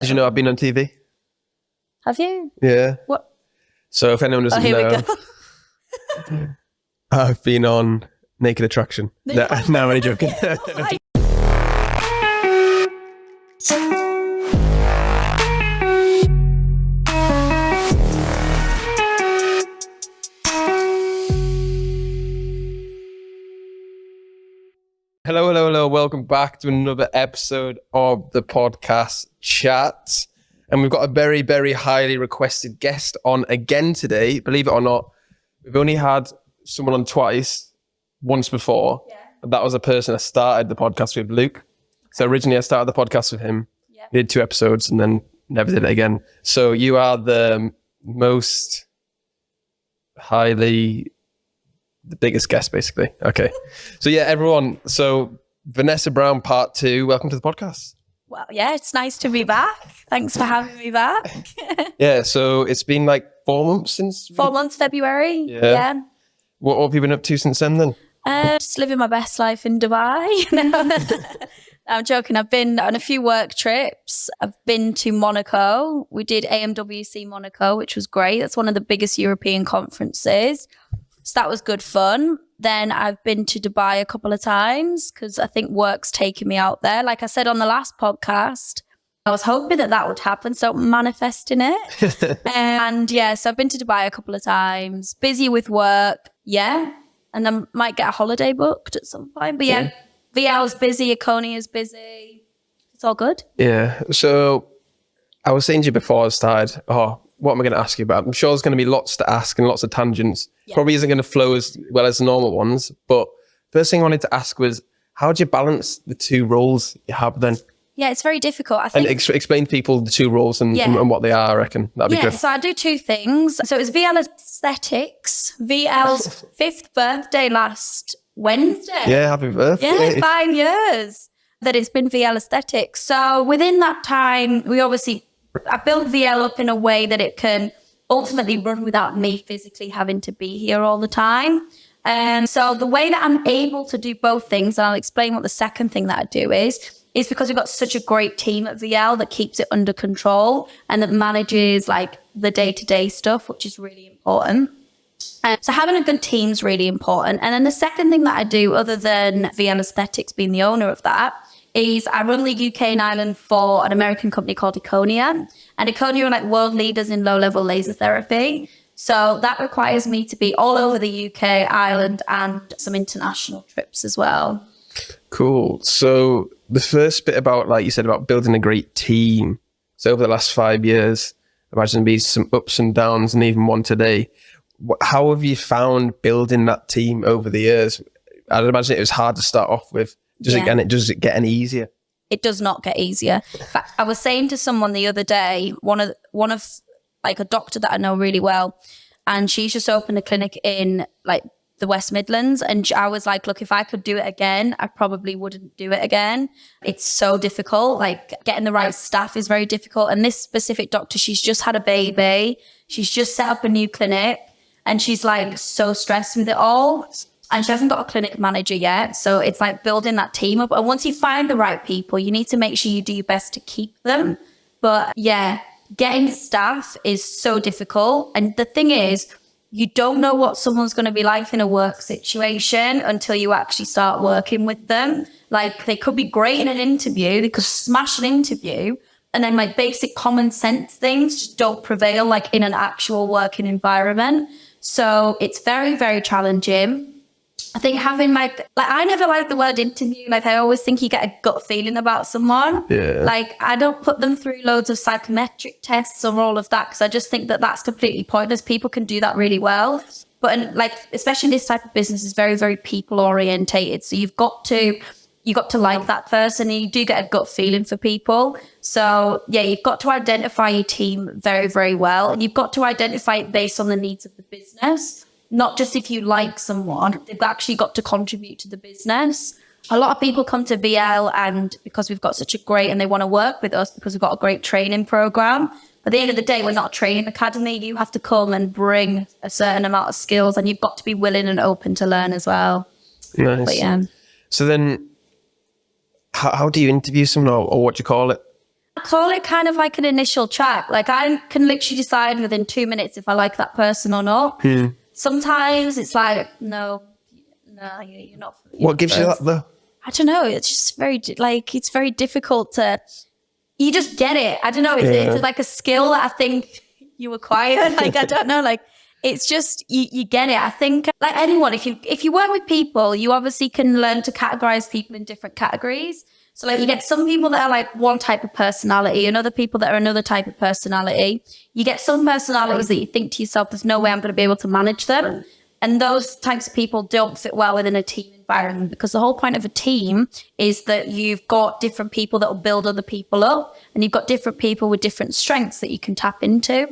Did you know I've been on TV? Have you? Yeah. What? So if anyone doesn't know, I've been on Naked Attraction. No, I'm only joking. Hello. Welcome back to another episode of the podcast Chatzzz. And we've got a very, very highly requested guest on again today. Believe it or not, we've only had someone on once before. Yeah. That was a person I started the podcast with, Luke. So originally I started the podcast with him. Yeah. We did 2 episodes and then never did it again. So you are the biggest guest, basically. Okay. So yeah, everyone. So Vanessa Brown, part 2. Welcome to the podcast. Well, yeah, it's nice to be back. Thanks for having me back. Yeah. So it's been like 4 months since. 4 months, February. Yeah. What have you been up to since then? Just living my best life in Dubai. I'm joking. I've been on a few work trips. I've been to Monaco. We did AMWC Monaco, which was great. That's one of the biggest European conferences. So that was good fun. Then I've been to Dubai a couple of times because I think work's taken me out there. Like I said on the last podcast, I was hoping that would happen, so I'm manifesting it. And yeah, so I've been to Dubai a couple of times, busy with work, yeah. And I might get a holiday booked at some point. But yeah, VL's busy, Erchonia's busy. It's all good. Yeah. So I was saying to you before I started, what am I going to ask you about? I'm sure there's going to be lots to ask and lots of tangents. Yeah. Probably isn't going to flow as well as the normal ones. But first thing I wanted to ask was, how do you balance the 2 roles you have then? Yeah, it's very difficult. I think. And explain to people the 2 roles and what they are, I reckon. That'd be good. So I do 2 things. So it's VL Aesthetics. VL's 5th birthday last Wednesday. Yeah, happy birthday. Yeah, 5 years that it's been VL Aesthetics. So within that time, I built VL up in a way that it can ultimately run without me physically having to be here all the time. And so the way that I'm able to do both things, and I'll explain what the second thing that I do is because we've got such a great team at VL that keeps it under control and that manages like the day-to-day stuff, which is really important. So having a good team is really important. And then the second thing that I do, other than VL Aesthetics being the owner of that, is I run the UK and Ireland for an American company called Erchonia. And Erchonia are like world leaders in low-level laser therapy. So that requires me to be all over the UK, Ireland, and some international trips as well. Cool. So the first bit about, like you said, about building a great team. So over the last 5 years, imagine there'll be some ups and downs and even one today. How have you found building that team over the years? I'd imagine it was hard to start off with. Does it get any easier? It does not get easier. In fact, I was saying to someone the other day, one of like a doctor that I know really well, and she's just opened a clinic in like the West Midlands, and I was like, look, if I could do it again, I probably wouldn't do it again. It's so difficult. Like getting the right staff is very difficult. And this specific doctor, she's just had a baby. She's just set up a new clinic, and she's like so stressed with it all. And she hasn't got a clinic manager yet. So it's like building that team up. And once you find the right people, you need to make sure you do your best to keep them. But yeah, getting staff is so difficult. And the thing is, you don't know what someone's going to be like in a work situation until you actually start working with them. Like they could be great in an interview. They could smash an interview. And then like basic common sense things just don't prevail like in an actual working environment. So it's very, very challenging. I think having I never like the word interview. Like I always think you get a gut feeling about someone. Yeah. Like I don't put them through loads of psychometric tests or all of that because I just think that that's completely pointless. People can do that really well. But especially this type of business is very, very people orientated. So you've got to like that person, and you do get a gut feeling for people. So yeah, you've got to identify your team very, very well. And you've got to identify it based on the needs of the business. Not just if you like someone, they've actually got to contribute to the business. A lot of people come to VL and because we've got such a great, and they want to work with us because we've got a great training program. But at the end of the day, we're not a training academy. You have to come and bring a certain amount of skills, and you've got to be willing and open to learn as well. Nice. But yeah. So then how do you interview someone or what do you call it? call it kind of like an initial chat. Like I can literally decide within 2 minutes if I like that person or not. Sometimes it's like, no, you're not. What gives you that though? I don't know. It's just very it's very difficult to. You just get it. I don't know. It's like a skill that I think you acquire. Like I don't know. Like it's just you get it. I think like anyone, if you work with people, you obviously can learn to categorize people in different categories. So like you get some people that are like one type of personality and other people that are another type of personality. You get some personalities that you think to yourself, there's no way I'm going to be able to manage them. And those types of people don't fit well within a team environment, because the whole point of a team is that you've got different people that will build other people up, and you've got different people with different strengths that you can tap into.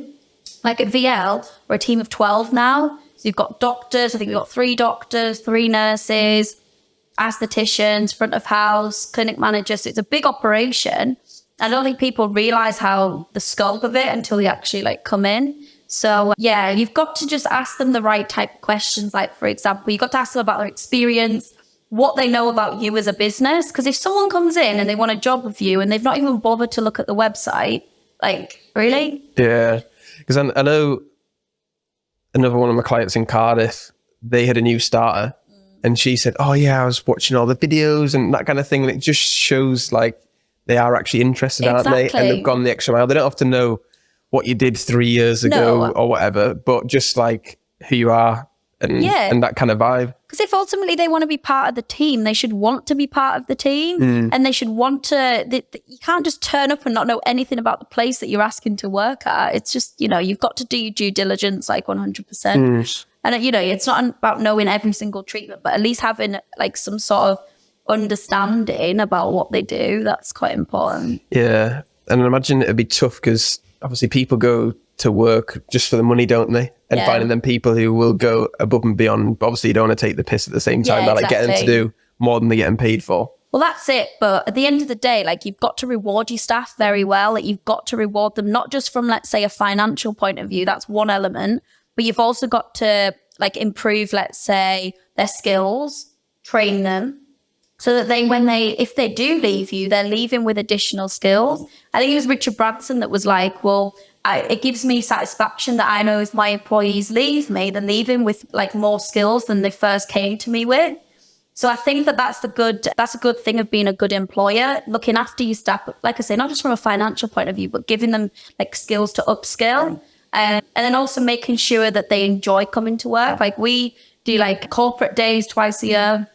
Like at VL, we're a team of 12 now. So you've got doctors. I think we've got 3 doctors, 3 nurses, aestheticians, front of house, clinic managers. So it's a big operation. I don't think people realize how the scope of it until they actually like come in. So yeah, you've got to just ask them the right type of questions. Like, for example, you've got to ask them about their experience, what they know about you as a business. Because if someone comes in and they want a job with you and they've not even bothered to look at the website, like, really? Yeah. Because I know another one of my clients in Cardiff, they had a new starter and she said, oh yeah, I was watching all the videos and that kind of thing. And it just shows like they are actually interested, aren't they? And they've gone the extra mile. They don't have to know what you did 3 years ago or whatever, but just like who you are and that kind of vibe. Because if ultimately they want to be part of the team, they should want to be part of the team, and they should want to, you can't just turn up and not know anything about the place that you're asking to work at. It's just, you've got to do your due diligence like 100%. And, it's not about knowing every single treatment, but at least having like some sort of understanding about what they do. That's quite important. Yeah. And I imagine it'd be tough because obviously people go to work just for the money, don't they? And finding them people who will go above and beyond. But obviously you don't want to take the piss at the same time. Like getting them to do more than they're getting paid for. Well, that's it. But at the end of the day, like you've got to reward your staff very well. Like you've got to reward them, not just from, let's say, a financial point of view. That's one element. But you've also got to like improve, let's say, their skills, train them, so that if they do leave you, they're leaving with additional skills. I think it was Richard Branson that was like, well, it gives me satisfaction that I know if my employees leave me, they're leaving with like more skills than they first came to me with. So I think that's a good thing of being a good employer, looking after your staff, like I say, not just from a financial point of view, but giving them like skills to upskill. And then also making sure that they enjoy coming to work. Like we do like corporate days twice a year.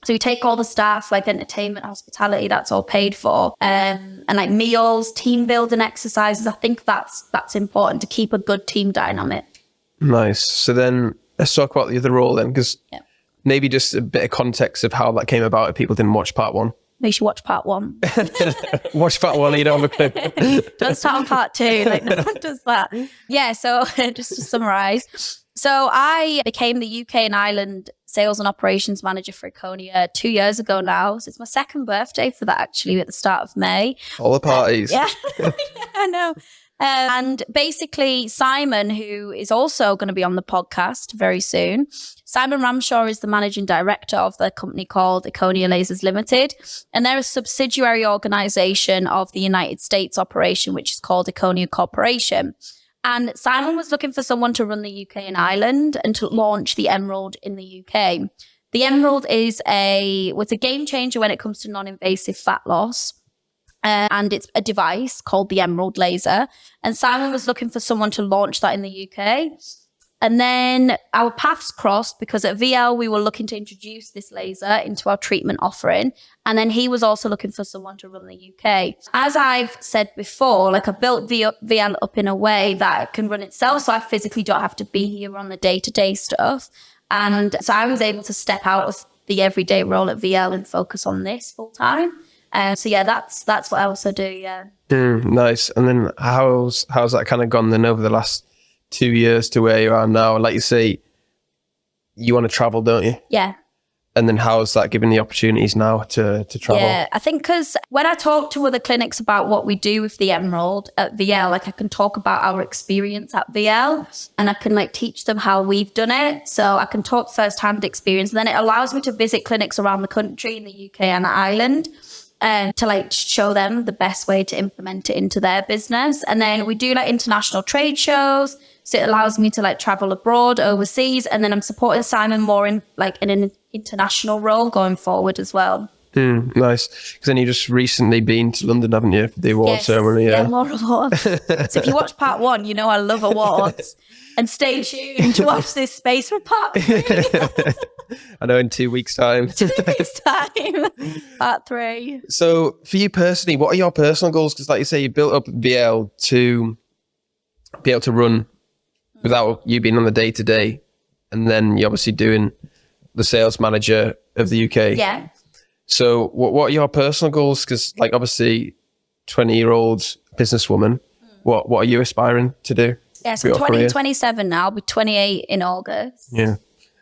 So we take all the staff, like entertainment, hospitality, that's all paid for. And like meals, team building exercises. I think that's important to keep a good team dynamic. Nice. So then let's talk about the other role then, because maybe just a bit of context of how that came about if people didn't watch part 1. You should watch part 1. Watch part 1, you don't have a clue. Don't start on part 2. Like no one does that. Yeah, so just to summarise. So I became the UK and Ireland sales and operations manager for Erchonia 2 years ago now. So it's my 2nd birthday for that, actually, at the start of May. All the parties. Yeah, I know. And basically, Simon, who is also going to be on the podcast very soon, Simon Ramshaw is the managing director of the company called Erchonia Lasers Limited. And they're a subsidiary organisation of the United States operation, which is called Erchonia Corporation. And Simon was looking for someone to run the UK and Ireland and to launch the Emerald in the UK. The Emerald was a game changer when it comes to non-invasive fat loss. And it's a device called the Emerald laser. And Simon was looking for someone to launch that in the UK. And then our paths crossed because at VL, we were looking to introduce this laser into our treatment offering. And then he was also looking for someone to run the UK. As I've said before, like I built VL up in a way that it can run itself. So I physically don't have to be here on the day-to-day stuff. And so I was able to step out of the everyday role at VL and focus on this full time. So yeah, that's what I also do. Yeah. Nice. And then how's that kind of gone then over the last 2 years to where you are now? Like you say, you want to travel, don't you? Yeah. And then how's that giving the opportunities now to travel? Yeah, I think because when I talk to other clinics about what we do with the Emerald at VL, like I can talk about our experience at VL and I can like teach them how we've done it. So I can talk first-hand experience. And then it allows me to visit clinics around the country in the UK and Ireland. to like show them the best way to implement it into their business. And then we do like international trade shows. So it allows me to like travel abroad, overseas. And then I'm supporting Simon more in an international role going forward as well. Nice. Because then you just recently been to London, haven't you, for the award ceremony? Yeah, more awards. So if you watch part 1, you know I love awards. And stay tuned to watch this space for part 3. I know, in 2 weeks' time. 2 weeks' time, part 3. So for you personally, what are your personal goals? Because like you say, you built up VL to be able to run without you being on the day-to-day. And then you're obviously doing the sales manager of the UK. Yeah. So what are your personal goals? Because like obviously 20-year-old businesswoman, what are you aspiring to do? Yeah, so 27 now. I'll be 28 in August. Yeah.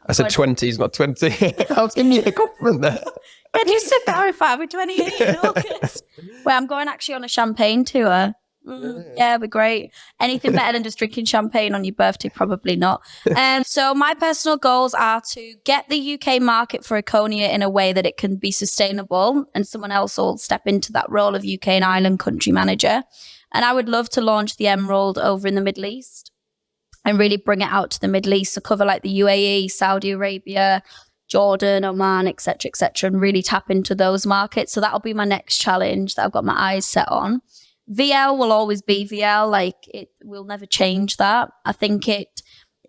I said 20s, not 20. I was giving you a compliment there. I just to clarify, I'll be 28 in August. Well, I'm going actually on a champagne tour. Yeah, it'll be great. Anything better than just drinking champagne on your birthday? Probably not. So my personal goals are to get the UK market for Erchonia in a way that it can be sustainable, and someone else will step into that role of UK and Ireland country manager. And I would love to launch the Emerald over in the Middle East and really bring it out to the Middle East. So cover like the UAE, Saudi Arabia, Jordan, Oman, etc., and really tap into those markets. So that'll be my next challenge that I've got my eyes set on. VL will always be VL. Like, it will never change that. I think it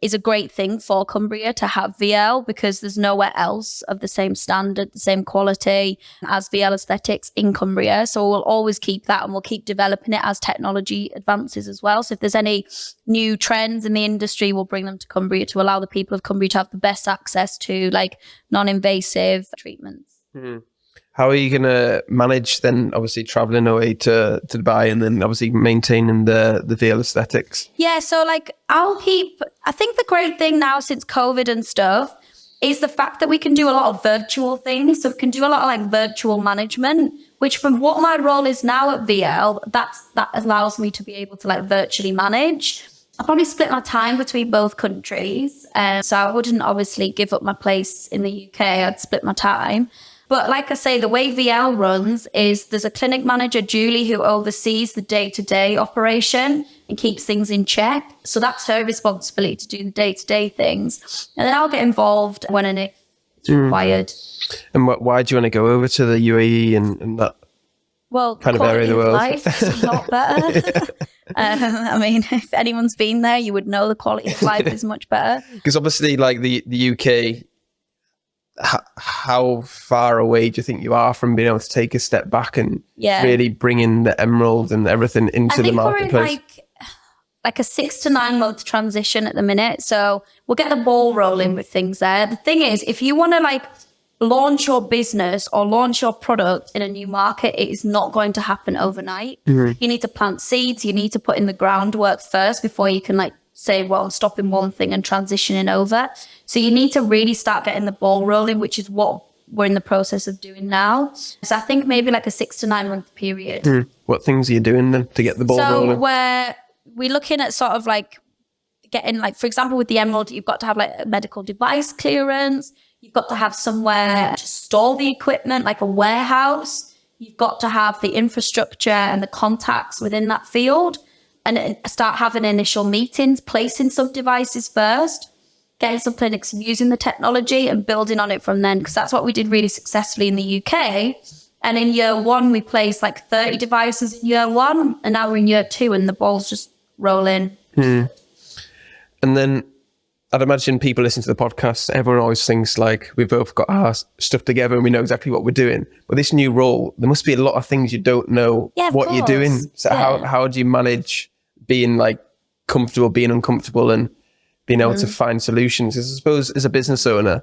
is a great thing for Cumbria to have VL because there's nowhere else of the same standard, the same quality as VL aesthetics in Cumbria. So we'll always keep that, and we'll keep developing it as technology advances as well. So if there's any new trends in the industry, we'll bring them to Cumbria to allow the people of Cumbria to have the best access to like non-invasive treatments. Mm-hmm. How are you going to manage then, obviously, traveling away to Dubai and then obviously maintaining the VL aesthetics? Yeah, so like I think the great thing now since COVID and stuff is the fact that we can do a lot of virtual things. So we can do a lot of like virtual management, which from what my role is now at VL, that allows me to be able to like virtually manage. I'll probably split my time between both countries. So I wouldn't obviously give up my place in the UK. I'd split my time. But like I say, the way VL runs is there's a clinic manager, Julie, who oversees the day-to-day operation and keeps things in check. So that's her responsibility to do the day-to-day things. And then I'll get involved when and if it's required. And why do you want to go over to the UAE and that kind of area of the world? Life is a lot better. I mean, if anyone's been there, you would know the quality of life is much better. Because obviously, like the UK... How far away do you think you are from being able to take a step back and really bring in the Emerald and everything into the marketplace? We're in like a 6 to 9 month transition at the minute. So we'll get the ball rolling with things there. The thing is, if you want to like launch your business or launch your product in a new market, it is not going to happen overnight. Mm-hmm. You need to plant seeds. You need to put in the groundwork first before you can like say, well, I'm stopping one thing and transitioning over. So you need to really start getting the ball rolling, which is what we're in the process of doing now. So I think maybe like a 6 to 9 month period. What things are you doing then to get the ball rolling? So we're looking at sort of like getting like, for example, with the Emerald, you've got to have like a medical device clearance. You've got to have somewhere to store the equipment, like a warehouse. You've got to have the infrastructure and the contacts within that field. And start having initial meetings, placing some devices first, getting some clinics using the technology and building on it from then, because that's what we did really successfully in the UK. And in year 1, we placed like 30 devices in year 1, and now we're in year 2 and the ball's just rolling. And then I'd imagine people listening to the podcast, everyone always thinks like we've both got our stuff together and we know exactly what we're doing. But this new role, there must be a lot of things you don't know what you're doing. So how do you manage being like comfortable, being uncomfortable and being able to find solutions? Because I suppose as a business owner,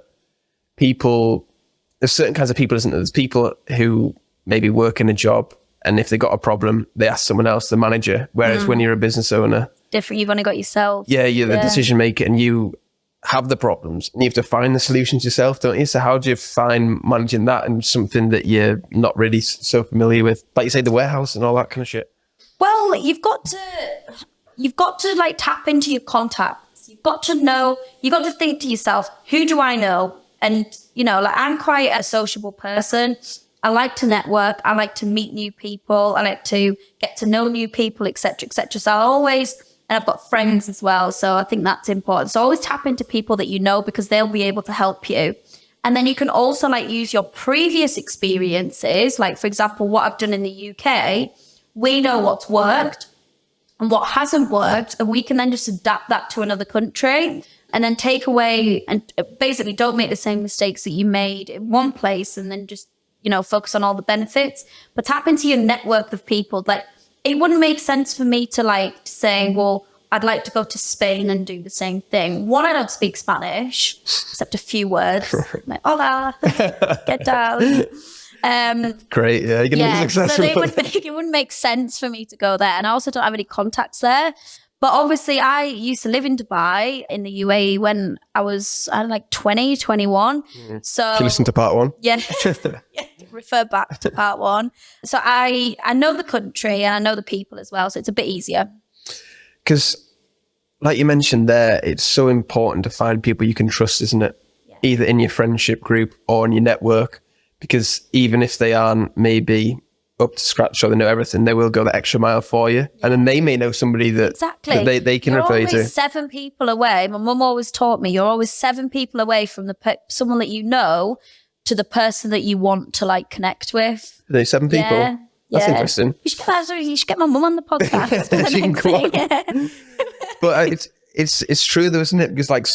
there's certain kinds of people, isn't there? There's people who maybe work in a job and if they got a problem, they ask someone else, the manager. Whereas when you're a business owner, different, you've only got yourself. Yeah, you're the decision maker and you have the problems and you have to find the solutions yourself, don't you? So how do you find managing that and something that you're not really so familiar with? Like you say, the warehouse and all that kind of shit. Well, you've got to like tap into your contacts. You've got to think to yourself, who do I know? And, you know, like I'm quite a sociable person. I like to network. I like to meet new people. I like to get to know new people, etc., etc. So I always, and I've got friends as well. So I think that's important. So always tap into people that you know because they'll be able to help you. And then you can also like use your previous experiences. Like, for example, what I've done in the UK, we know what's worked and what hasn't worked. And we can then just adapt that to another country and then take away and basically don't make the same mistakes that you made in one place and then just, you know, focus on all the benefits. But tap into your network of people. Like, it wouldn't make sense for me to like say, well, I'd like to go to Spain and do the same thing. One, I don't speak Spanish, except a few words. Like, hola, get down. Great, yeah, you're going to be successful. So it wouldn't make sense for me to go there. And I also don't have any contacts there. But obviously, I used to live in Dubai, in the UAE, when I was like 20, 21. So if you listen to part 1. Yeah, refer back to part 1. So I know the country and I know the people as well. So it's a bit easier. Because like you mentioned there, it's so important to find people you can trust, isn't it? Yeah. Either in your friendship group or in your network. Because even if they aren't maybe up to scratch or they know everything, they will go the extra mile for you. And then they may know somebody that, that they can refer you to. You're always 7 people away. My mum always taught me, you're always 7 people away from someone that you know to the person that you want to like connect with. Are they 7 people? Yeah. That's interesting. You should get my mum on the podcast. She can come on. Yeah. But it's true though, isn't it? Because like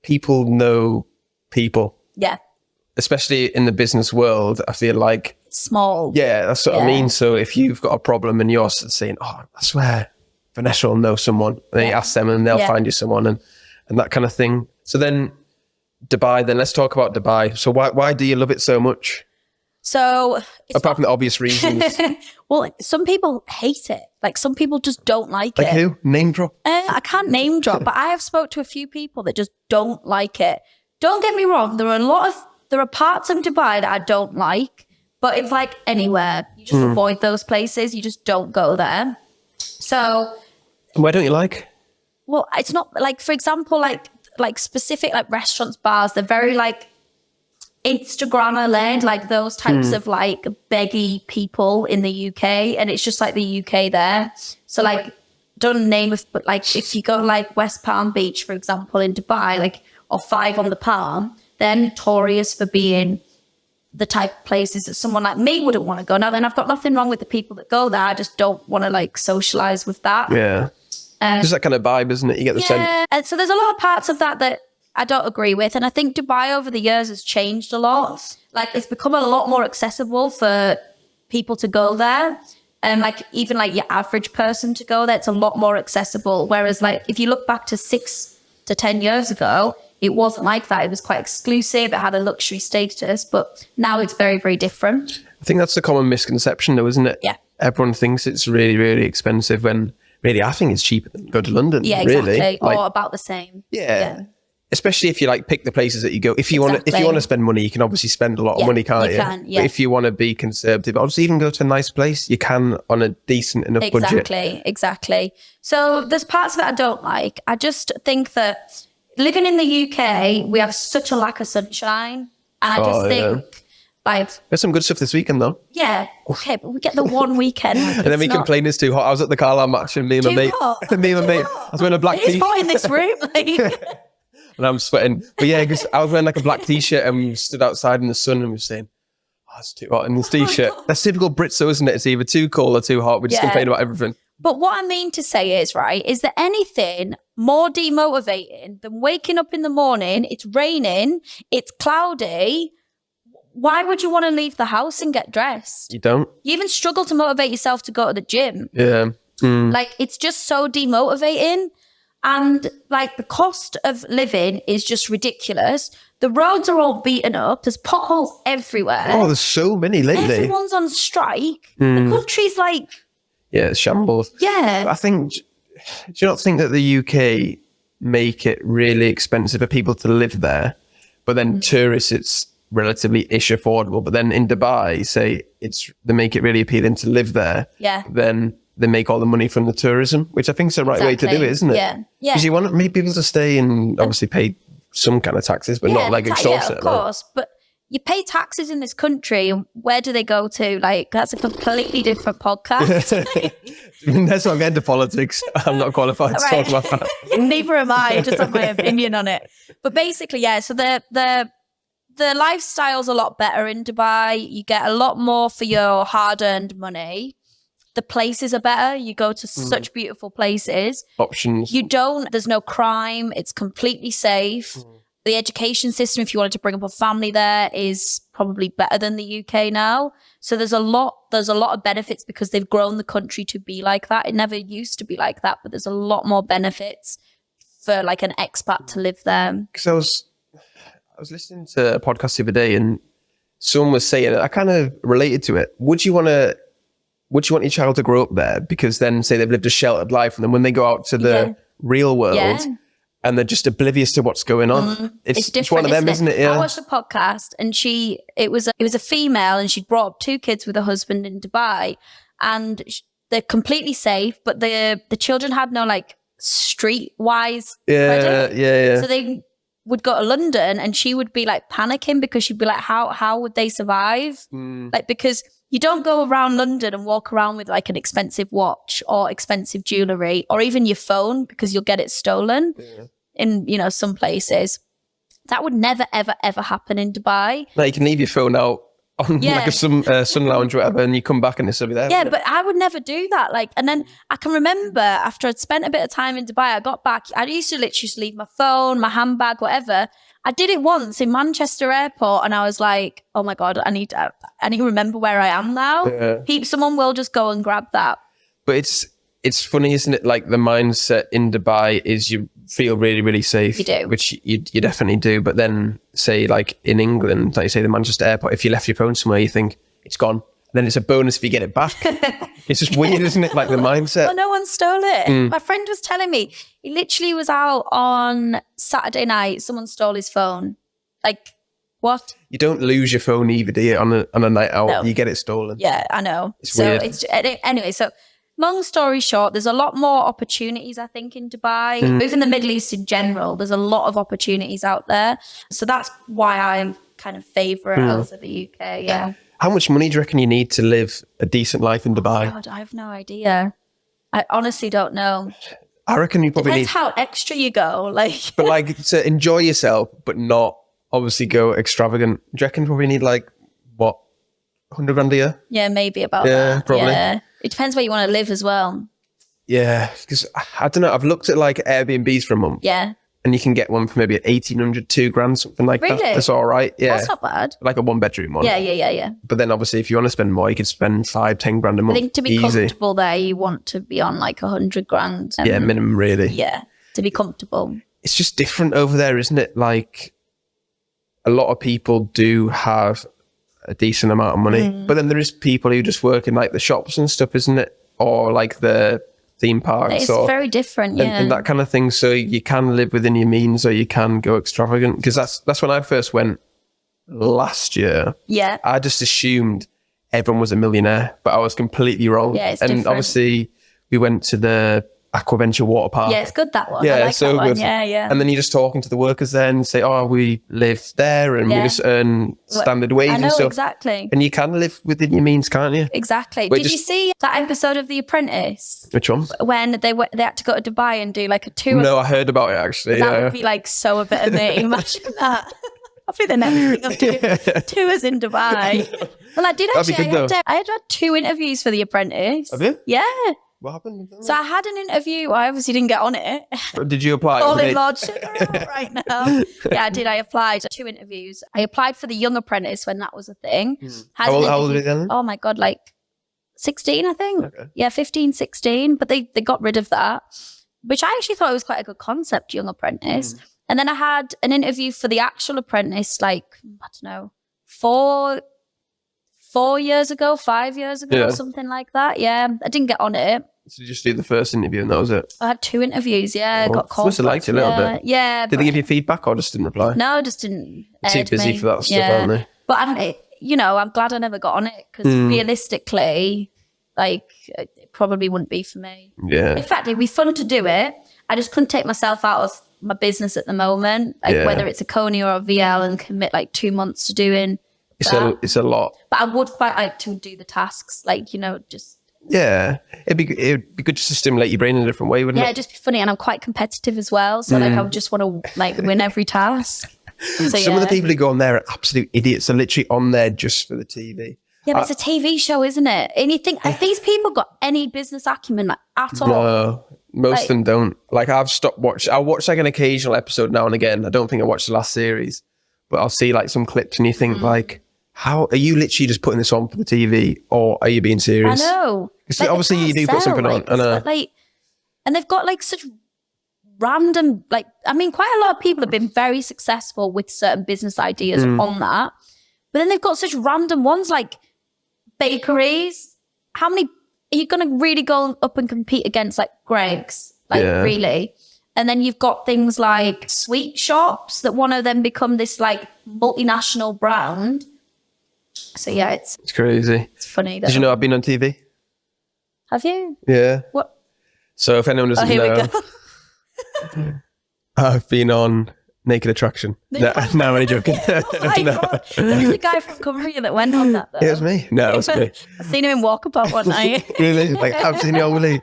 people know people. Yeah. Especially in the business world, I feel like it's small. Yeah, that's what I mean. So if you've got a problem and you're saying, "Oh, I swear, Vanessa will know someone," then you ask them and they'll find you someone and that kind of thing. So then Dubai. Then let's talk about Dubai. So why do you love it so much? So apart from the obvious reasons. Well, some people hate it. Like some people just don't like it. Like who? Name drop? I can't name drop, but I have spoke to a few people that just don't like it. Don't get me wrong. There are parts of Dubai that I don't like, but it's like anywhere. You just avoid those places. You just don't go there. So. And why don't you like? Well, it's not like, for example, like specific like restaurants, bars. They're very like Instagrammer led, like those types of like beggy people in the UK, and it's just like the UK there. So like, don't name it, but like if you go like West Palm Beach, for example, in Dubai, like or 5 on the Palm, they're notorious for being the type of places that someone like me wouldn't want to go. Now then, I've got nothing wrong with the people that go there. I just don't want to like socialize with that. Yeah, just that kind of vibe, isn't it? You get the sense. And so there's a lot of parts of that I don't agree with. And I think Dubai over the years has changed a lot. Like it's become a lot more accessible for people to go there. And like even like your average person to go there, it's a lot more accessible. Whereas like if you look back to 6 to 10 years ago, it wasn't like that. It was quite exclusive. It had a luxury status, but now it's very, very different. I think that's the common misconception though, isn't it? Yeah. Everyone thinks it's really, really expensive when really I think it's cheaper than go to London. Yeah, exactly. Really. Or about the same. Yeah. Especially if you like pick the places that you go. If you want to spend money, you can obviously spend a lot of money, can't you? Can, yeah. But if you want to be conservative, obviously even go to a nice place, you can on a decent enough budget. Exactly. So there's parts of it I don't like. I just think that living in the UK, we have such a lack of sunshine. And I just think like... There's some good stuff this weekend though. Yeah. Okay, but we get the one weekend. And then we complain it's too hot. I was at the Carlisle match and me and my mate. I was wearing a black It's hot in this room. Like... And I'm sweating. But yeah, because I was wearing like a black t-shirt and we stood outside in the sun and we were saying, "Oh, it's too hot in this t-shirt." That's typical Brits though, isn't it? It's either too cold or too hot. We just complain about everything. But what I mean to say is, right, is there anything more demotivating than waking up in the morning, it's raining, it's cloudy. Why would you want to leave the house and get dressed? You don't? You even struggle to motivate yourself to go to the gym. Yeah. Like, it's just so demotivating. And like the cost of living is just ridiculous. The roads are all beaten up. There's potholes everywhere. Oh, there's so many lately. Everyone's on strike. The country's like... Yeah, it's shambles. Yeah. I think, do you not think that the UK make it really expensive for people to live there? But then tourists, it's relatively-ish affordable. But then in Dubai, say they make it really appealing to live there. Yeah. Then they make all the money from the tourism, which I think is the right way to do it, isn't it? Yeah. Because you want many people to stay and obviously pay some kind of taxes, but not like extortionate. Yeah, of course. But you pay taxes in this country, and where do they go to? Like, that's a completely different podcast. That's why I'm getting to politics. I'm not qualified to talk about that. Neither am I. I just have my opinion on it. But basically, yeah. So the lifestyle's a lot better in Dubai. You get a lot more for your hard-earned money. The places are better. You go to such beautiful places. Options. There's no crime. It's completely safe. The education system, if you wanted to bring up a family there, is probably better than the UK now. So there's a lot of benefits because they've grown the country to be like that. It never used to be like that, but there's a lot more benefits for like an expat to live there. Because I was listening to a podcast the other day, and someone was saying, I kind of related to it. Would you want your child to grow up there? Because then say they've lived a sheltered life, and then when they go out to the real world, and they're just oblivious to what's going on. It's one of them, isn't it? Yeah. I watched a podcast, and it was a female, and she'd brought up 2 kids with her husband in Dubai, and they're completely safe, but the children had no like streetwise credit. Yeah. So they would go to London, and she would be like panicking because she'd be like, how would they survive? Like, because you don't go around London and walk around with like an expensive watch or expensive jewelry or even your phone, because you'll get it stolen in, some places. That would never, ever, ever happen in Dubai. No, you can leave your phone out on like a sun lounge or whatever, and you come back and it's over there. Yeah, but I would never do that. Like, and then I can remember after I'd spent a bit of time in Dubai, I got back. I used to literally just leave my phone, my handbag, whatever. I did it once in Manchester Airport, and I was like, "Oh my god, I need to remember where I am now." Someone will just go and grab that. But it's funny, isn't it? Like, the mindset in Dubai is you feel really, really safe. You do. Which you definitely do. But then, say, like in England, like you say, the Manchester Airport, if you left your phone somewhere, you think it's gone. Then it's a bonus if you get it back. It's just weird, isn't it? Like the mindset. Well, no one stole it. My friend was telling me, he literally was out on Saturday night. Someone stole his phone. Like, what? You don't lose your phone either, do you? On a night out, No. You get it stolen. Yeah, I know. It's weird. Anyway, so long story short, there's a lot more opportunities, I think, in Dubai. Even the Middle East in general, there's a lot of opportunities out there. So that's why I'm kind of favourite over the UK, yeah. How much money do you reckon you need to live a decent life in Dubai? Oh God, I have no idea. I honestly don't know. I reckon you probably Depends how extra you go. But like, to enjoy yourself, but not obviously go extravagant. Do you reckon you probably need like, what, 100 grand a year? Yeah, maybe about Yeah, that. probably. Yeah. It depends where you want to live as well. Yeah, because I don't know. I've looked at like Airbnbs for a month. Yeah. And you can get one for maybe 1,800, 2 grand, something like that. Really? That's all right. Yeah. That's not bad. Like a 1-bedroom one. Yeah. But then obviously if you want to spend more, you could spend 5-10 grand a month. I think to be comfortable there, you want to be on like 100 grand. Yeah, minimum really. Yeah, to be comfortable. It's just different over there, isn't it? Like, a lot of people do have a decent amount of money, but then there is people who just work in like the shops and stuff, isn't it? Or like the theme parks. It's very different, yeah. And that kind of thing. So you can live within your means, or you can go extravagant. Because that's when I first went last year. Yeah. I just assumed everyone was a millionaire, but I was completely wrong. Yeah, it's and different. obviously we went to the Aquaventure water park. Yeah, it's good, that one. Yeah, I like so that one. good. Yeah. And then you're just talking to the workers there and say, oh, we live there and we just earn standard wage I know, and stuff. exactly. And you can live within your means, can't you? Exactly. Wait, Did you see that episode of The Apprentice? Which one? When they had to go to Dubai and do like a tour? No, I heard about it actually. That would be like so a bit of me. Imagine that. I'll be the next thing of tours in Dubai. Well, I did That'd be actually. good, though. I had 2 interviews for The Apprentice. Have you? Yeah. What happened? So I had an interview. I obviously didn't get on it. Did you apply? Calling Lord Sugar out right now. Yeah, I did. I applied 2 interviews. I applied for The Young Apprentice when that was a thing. How old were they then? Oh my God, like 16, I think. Okay. Yeah, 15, 16. But they got rid of that, which I actually thought it was quite a good concept, Young Apprentice. And then I had an interview for the actual Apprentice, like, I don't know, 4 years ago, 5 years ago, something like that. Yeah, I didn't get on it. So you just did the first interview and that was it? I had 2 interviews, yeah. Got called. Must have liked you a little bit. Yeah. Did they give you feedback or just didn't reply? No, just didn't. Too busy for that stuff, aren't they? But I'm glad I never got on it, because realistically, like, it probably wouldn't be for me. Yeah. In fact, it'd be fun to do it. I just couldn't take myself out of my business at the moment, like whether it's Erchonia or a VL, and commit like 2 months to doing it's a lot. But I would quite like to do the tasks, like, you know, just... Yeah, it'd be good just to stimulate your brain in a different way, wouldn't it? Yeah, it'd just be funny. And I'm quite competitive as well. So like, I would just want to like win every task. So, Some of the people who go on there are absolute idiots. They're literally on there just for the TV. Yeah, but it's a TV show, isn't it? And you think, have these people got any business acumen like, at all? No, most of them don't. Like, I've stopped watching. I'll watch like an occasional episode now and again. I don't think I watched the last series, but I'll see like some clips and you think like, how are you literally just putting this on for the TV, or are you being serious? I know. Like, obviously you do put something on. I know. Like, and they've got like such random, like, I mean, quite a lot of people have been very successful with certain business ideas on that. But then they've got such random ones like bakeries. How many are you going to really go up and compete against like Greg's? Like, really? And then you've got things like sweet shops that want to then become this like multinational brand. So yeah, it's crazy. It's funny. Did you know I've been on TV? Have you? Yeah. What? So if anyone doesn't know, I've been on Naked Attraction. No, I'm only joking. Oh my God. There was a guy from Cumbria that went on that though. It was me. No, it was me. I've seen him in Walkabout one night. Really? Like, absolutely only.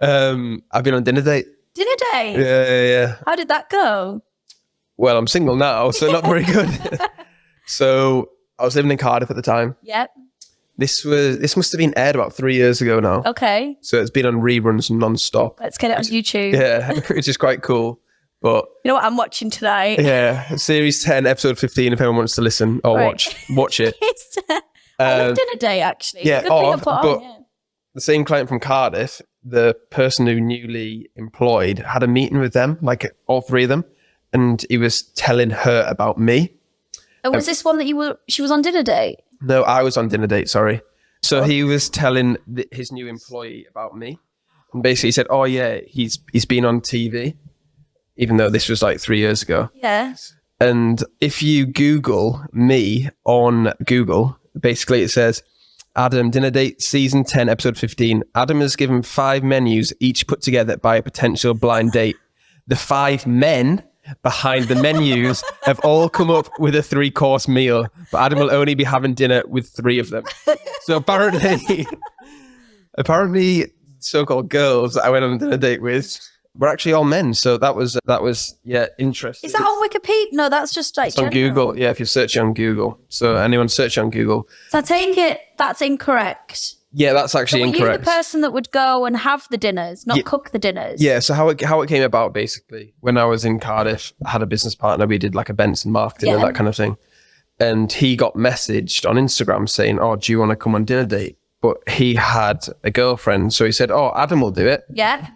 I've been on Dinner Date. Dinner date? Yeah. How did that go? Well, I'm single now, so not very good. So I was living in Cardiff at the time. Yep. This must have been aired about 3 years ago now. Okay. So it's been on reruns non-stop. Let's get it on YouTube. Yeah, which is quite cool. But you know what I'm watching tonight? Yeah, series 10, episode 15. If anyone wants to listen or watch it. I love Dinner Date actually. Yeah, Good thing I put on, the same client from Cardiff, the person who newly employed, had a meeting with them, like all three of them, and he was telling her about me. And was this one that she was on Dinner Date? No, I was on Dinner Date, sorry. So he was telling his new employee about me. And basically he said, oh yeah, he's been on TV, even though this was like 3 years ago. Yeah. And if you Google me on Google, basically it says, Adam, Dinner Date, season 10, episode 15. Adam has given 5 menus, each put together by a potential blind date. The 5 men behind the menus have all come up with a 3-course meal, but Adam will only be having dinner with 3 of them. So apparently so-called girls that I went on a dinner date with were actually all men. So that was interesting. Is that on Wikipedia? No, that's just like it's on Google. Yeah, if you search on Google. So anyone search on Google. So I take it that's incorrect. Yeah, that's actually incorrect. You're the person that would go and have the dinners, not cook the dinners. Yeah, so how it came about, basically, when I was in Cardiff, I had a business partner. We did like events and marketing and that kind of thing. And he got messaged on Instagram saying, oh, do you want to come on dinner date? But he had a girlfriend. So he said, oh, Adam will do it. Yeah.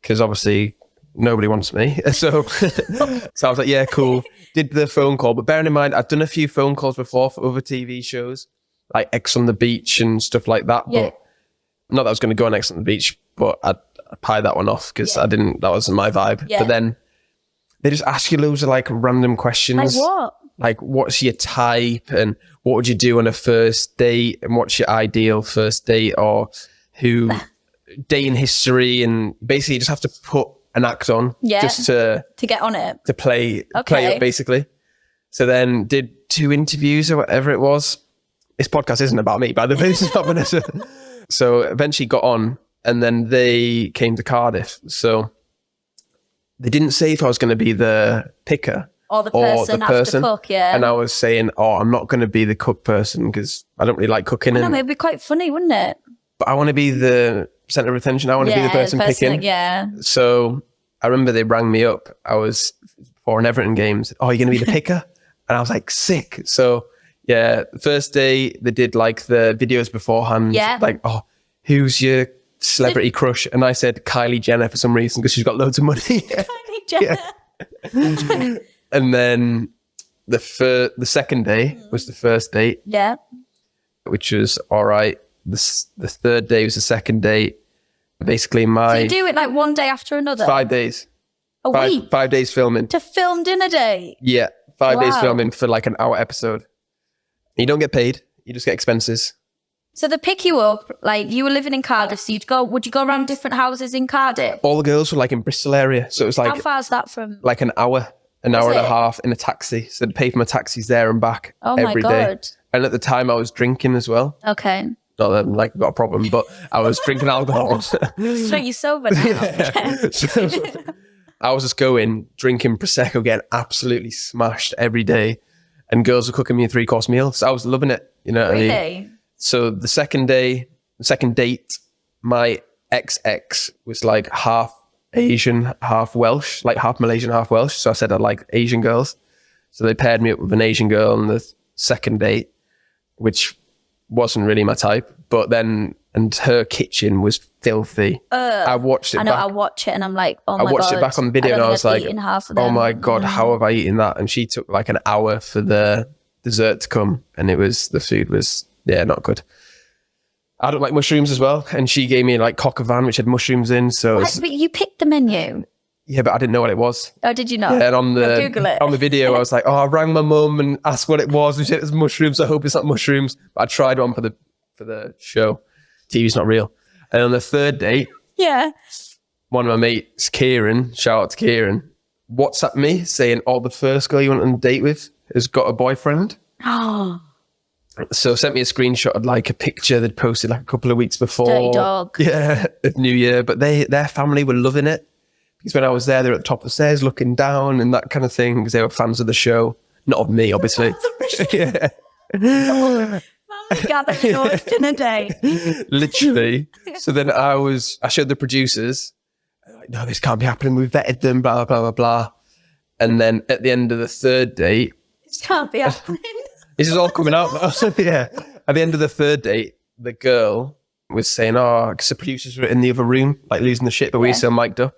Because obviously nobody wants me. So I was like, yeah, cool. Did the phone call. But bearing in mind, I've done a few phone calls before for other TV shows, like X on the Beach and stuff like that. Yeah. But not that I was going to go on X on the Beach, but I pied that one off because that wasn't my vibe. Yeah. But then they just ask you loads of like random questions. Like what? Like, what's your type and what would you do on a first date and what's your ideal first date, or who day in history, and basically you just have to put an act on just to get on it, to play it basically. So then did 2 interviews or whatever it was. This podcast isn't about me, by the way. This is about Vanessa. So eventually got on, and then they came to Cardiff. So they didn't say if I was going to be the picker or the person. Cook, yeah. And I was saying, oh, I'm not going to be the cook person because I don't really like cooking. I know, it'd be quite funny, wouldn't it? But I want to be the center of attention. I want to be the person picking. Yeah. So I remember they rang me up. I was for an Everton game. Said, oh, you're going to be the picker? And I was like, sick. So yeah, the first day they did like the videos beforehand. Yeah. Like, oh, who's your celebrity crush? And I said Kylie Jenner for some reason because she's got loads of money. Kylie Jenner. Yeah. And then the second day was the first date. Yeah. Which was all right. The third day was the second date. Basically So you do it like one day after another? 5 days. A week? 5 days filming. To film dinner date? Yeah. 5 days filming for like an hour episode. You don't get paid. You just get expenses. So they pick you up, like you were living in Cardiff, so would you go around different houses in Cardiff? All the girls were like in Bristol area. So it was like... How far is that from? Like an hour and a half in a taxi. So I'd pay for my taxis there and back every day. And at the time I was drinking as well. Okay. Not that I've like got a problem, but I was drinking alcohol. So you're sober now. Yeah. So I was just drinking Prosecco, getting absolutely smashed every day. And girls were cooking me a 3-course meal. So I was loving it. You know what I mean? So the second date, my ex was like half Asian, half Welsh, like half Malaysian, half Welsh. So I said I like Asian girls. So they paired me up with an Asian girl on the second date, which wasn't really my type. But then, and her kitchen was filthy. I watched it back. I watch it and I'm like, oh my God. I watched it back on video and I was like, oh my God, how have I eaten that? And she took like an hour for the dessert to come. And the food was, not good. I don't like mushrooms as well. And she gave me like coq au vin, which had mushrooms in. So but you picked the menu. Yeah, but I didn't know what it was. Oh, did you not? Yeah, and on Google it. On the video, I was like, I rang my mum and asked what it was. And she said it was mushrooms. I hope it's not mushrooms. But I tried one for the show. TV's not real. And on the third date, one of my mates, Kieran, shout out to Kieran, WhatsApped me saying, the first girl you went on a date with has got a boyfriend. Oh. So sent me a screenshot of like a picture they'd posted like a couple of weeks before. Dirty dog. Yeah, at New Year. But their family were loving it. Because when I was there, they were at the top of the stairs looking down and that kind of thing because they were fans of the show. Not of me, obviously. Yeah. Family gathering or dinner day. Literally. So then I showed the producers, like, no, this can't be happening. We've vetted them, blah, blah, blah, blah. And then at the end of the third date. This can't be happening. This is all coming out now. Yeah. At the end of the third date, the girl was saying, because the producers were in the other room, like losing the shit, but we were still mic'd up.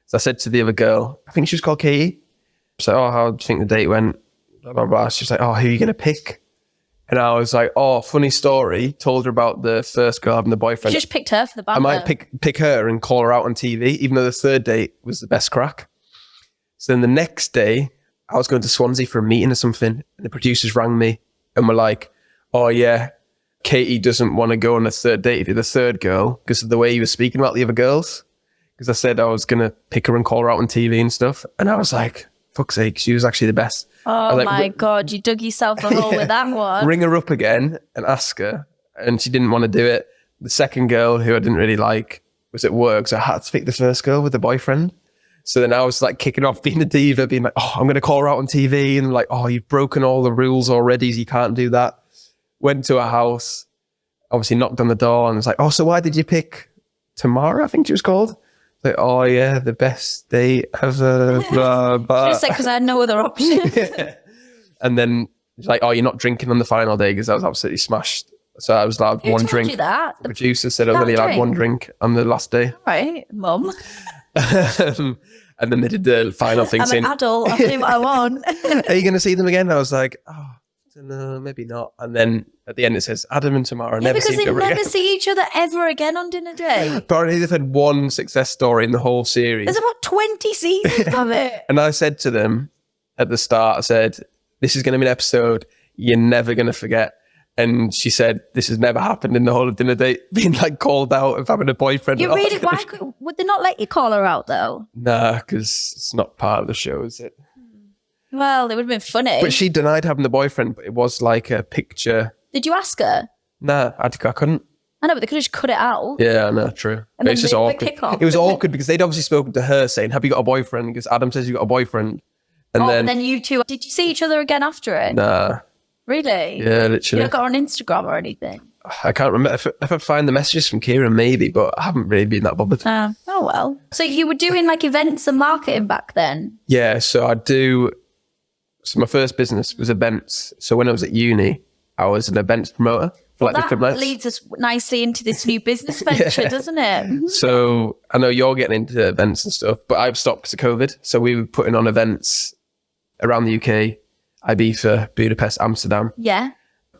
So I said to the other girl, I think she was called Katie. I was like, how do you think the date went? Blah, blah, blah. She was like, who are you going to pick? And I was like, funny story. Told her about the first girl having the boyfriend. You just picked her for the band. I might pick her and call her out on TV, even though the third date was the best crack. So then the next day, I was going to Swansea for a meeting or something. And the producers rang me and were like, Katie doesn't want to go on a third date with the third girl because of the way he was speaking about the other girls. Because I said I was going to pick her and call her out on TV and stuff. And I was like, fuck's sake, she was actually the best. Oh my God, you dug yourself a hole with that one. Ring her up again and ask her. And she didn't want to do it. The second girl, who I didn't really like, was at work. So I had to pick the first girl with the boyfriend. So then I was like kicking off being a diva, being like, I'm going to call her out on TV. And like, you've broken all the rules already. So you can't do that. Went to her house, obviously knocked on the door and was like, so why did you pick Tamara? I think she was called. Like, the best date ever, blah, blah. Just like, because I had no other option. Yeah. And then she's like, you're not drinking on the final day because I was absolutely smashed. So I was allowed one drink. Who told you that? The producer said I was only allowed one drink on the last day. All right, mum. And then they did the final thing saying, I'm an adult, I'll do what I want. Are you going to see them again? I was like, no, maybe not. And then at the end it says, Adam and Tamara never see each other again. Because they never see each other ever again on dinner day. Apparently they've had one success story in the whole series. There's about 20 seasons of it. And I said to them at the start, I said, this is going to be an episode you're never going to forget. And she said, this has never happened in the whole of dinner date, being like called out of having a boyfriend. Would they not let you call her out though? Nah, because it's not part of the show, is it? Well, it would have been funny. But she denied having the boyfriend, but it was like a picture. Did you ask her? Nah, I couldn't. I know, but they could have just cut it out. Yeah, I know, true. And then it's just awkward. It was awkward because they'd obviously spoken to her saying, have you got a boyfriend? Because Adam says you got a boyfriend. And then you two, did you see each other again after it? Nah. Really? Yeah, literally. You not got on Instagram or anything? I can't remember. If I find the messages from Kieran, maybe, but I haven't really been that bothered. Oh, well. So you were doing like events and marketing back then? Yeah, so my first business was events. So when I was at uni, I was an events promoter for different nights. That leads us nicely into this new business venture, doesn't it? So I know you're getting into events and stuff, but I've stopped because of COVID. So we were putting on events around the UK, Ibiza, Budapest, Amsterdam. Yeah.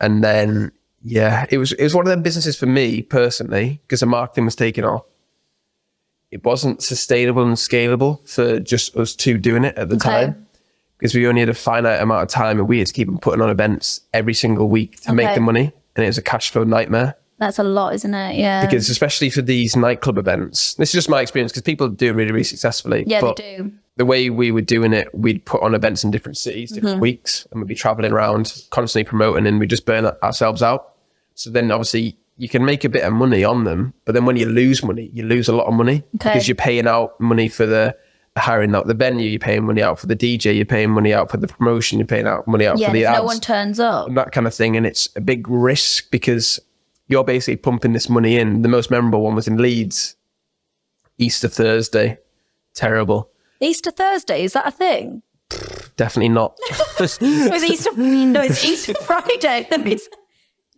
And then, it was one of them businesses for me personally, because the marketing was taking off. It wasn't sustainable and scalable for just us two doing it at the time, because we only had a finite amount of time and we had to keep on putting on events every single week to make the money. And it was a cash flow nightmare. That's a lot, isn't it? Yeah. Because especially for these nightclub events, this is just my experience because people do it really, really successfully. Yeah, but they do. The way we were doing it, we'd put on events in different cities, different weeks, and we'd be traveling around, constantly promoting, and we just burn ourselves out. So then obviously you can make a bit of money on them, but then when you lose money, you lose a lot of money because you're paying out money for the hiring out the venue, you're paying money out for the DJ, you're paying money out for the promotion, you're paying out money out for the ads. No one turns up. And that kind of thing. And it's a big risk because you're basically pumping this money in. The most memorable one was in Leeds, Easter Thursday. Terrible. Easter Thursday, is that a thing? Definitely not. It's Easter Friday.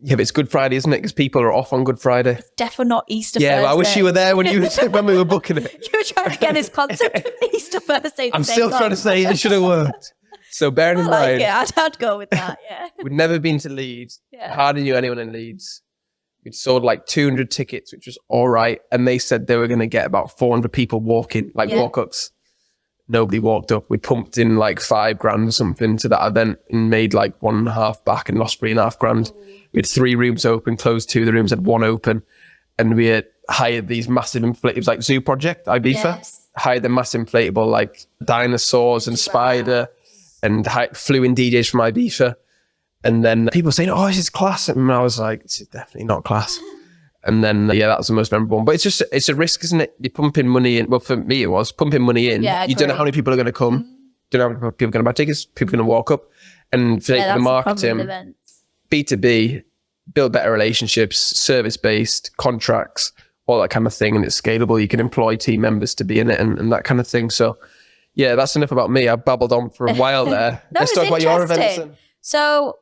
Yeah, but it's Good Friday, isn't it? Because people are off on Good Friday. It's definitely not Easter Thursday. Yeah, well, I wish you were there when when we were booking it. You were trying to get this concept of Easter Thursday. I'm still trying to say it should have worked. So bearing in mind, I'd go with that. Yeah. We'd never been to Leeds. Yeah. Hardly knew anyone in Leeds. We'd sold like 200 tickets, which was all right. And they said they were going to get about 400 people walking, walk-ups. Nobody walked up. We pumped in like $5,000 or something to that event and made like 1.5 back and lost $3,500. We had 3 rooms open, closed 2 of the rooms, had 1 open. And we had hired these massive inflatables, it was like Zoo Project, Ibiza. Yes. Hired the massive inflatable like dinosaurs and spider and flew in DJs from Ibiza. And then people were saying, oh, this is class. And I was like, this is definitely not class. And then, that was the most memorable one. But it's a risk, isn't it? You're pumping money in. Well, for me, it was pumping money in. Yeah, you don't know how many people are going to come. Don't know how many people are going to buy tickets. People are going to walk up. And for the marketing, B2B, build better relationships, service-based, contracts, all that kind of thing. And it's scalable. You can employ team members to be in it and that kind of thing. So, yeah, that's enough about me. I've babbled on for a while there. Let's talk about your events. So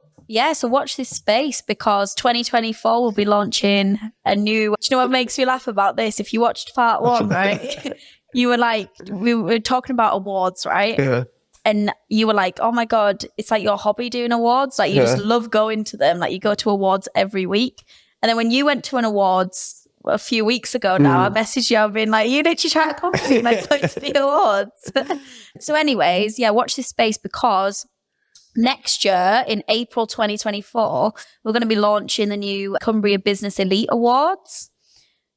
watch this space because 2024 will be launching a new... Do you know what makes me laugh about this? If you watched part 1, right? You were like, we were talking about awards, right? Yeah. And you were like, oh my God, it's like your hobby doing awards. Like you just love going to them. Like you go to awards every week. And then when you went to an awards a few weeks ago now, I messaged you being like, you literally try to compete like going to the awards. So anyways, watch this space because next year in April 2024, we're going to be launching the new Cumbria Business Elite Awards.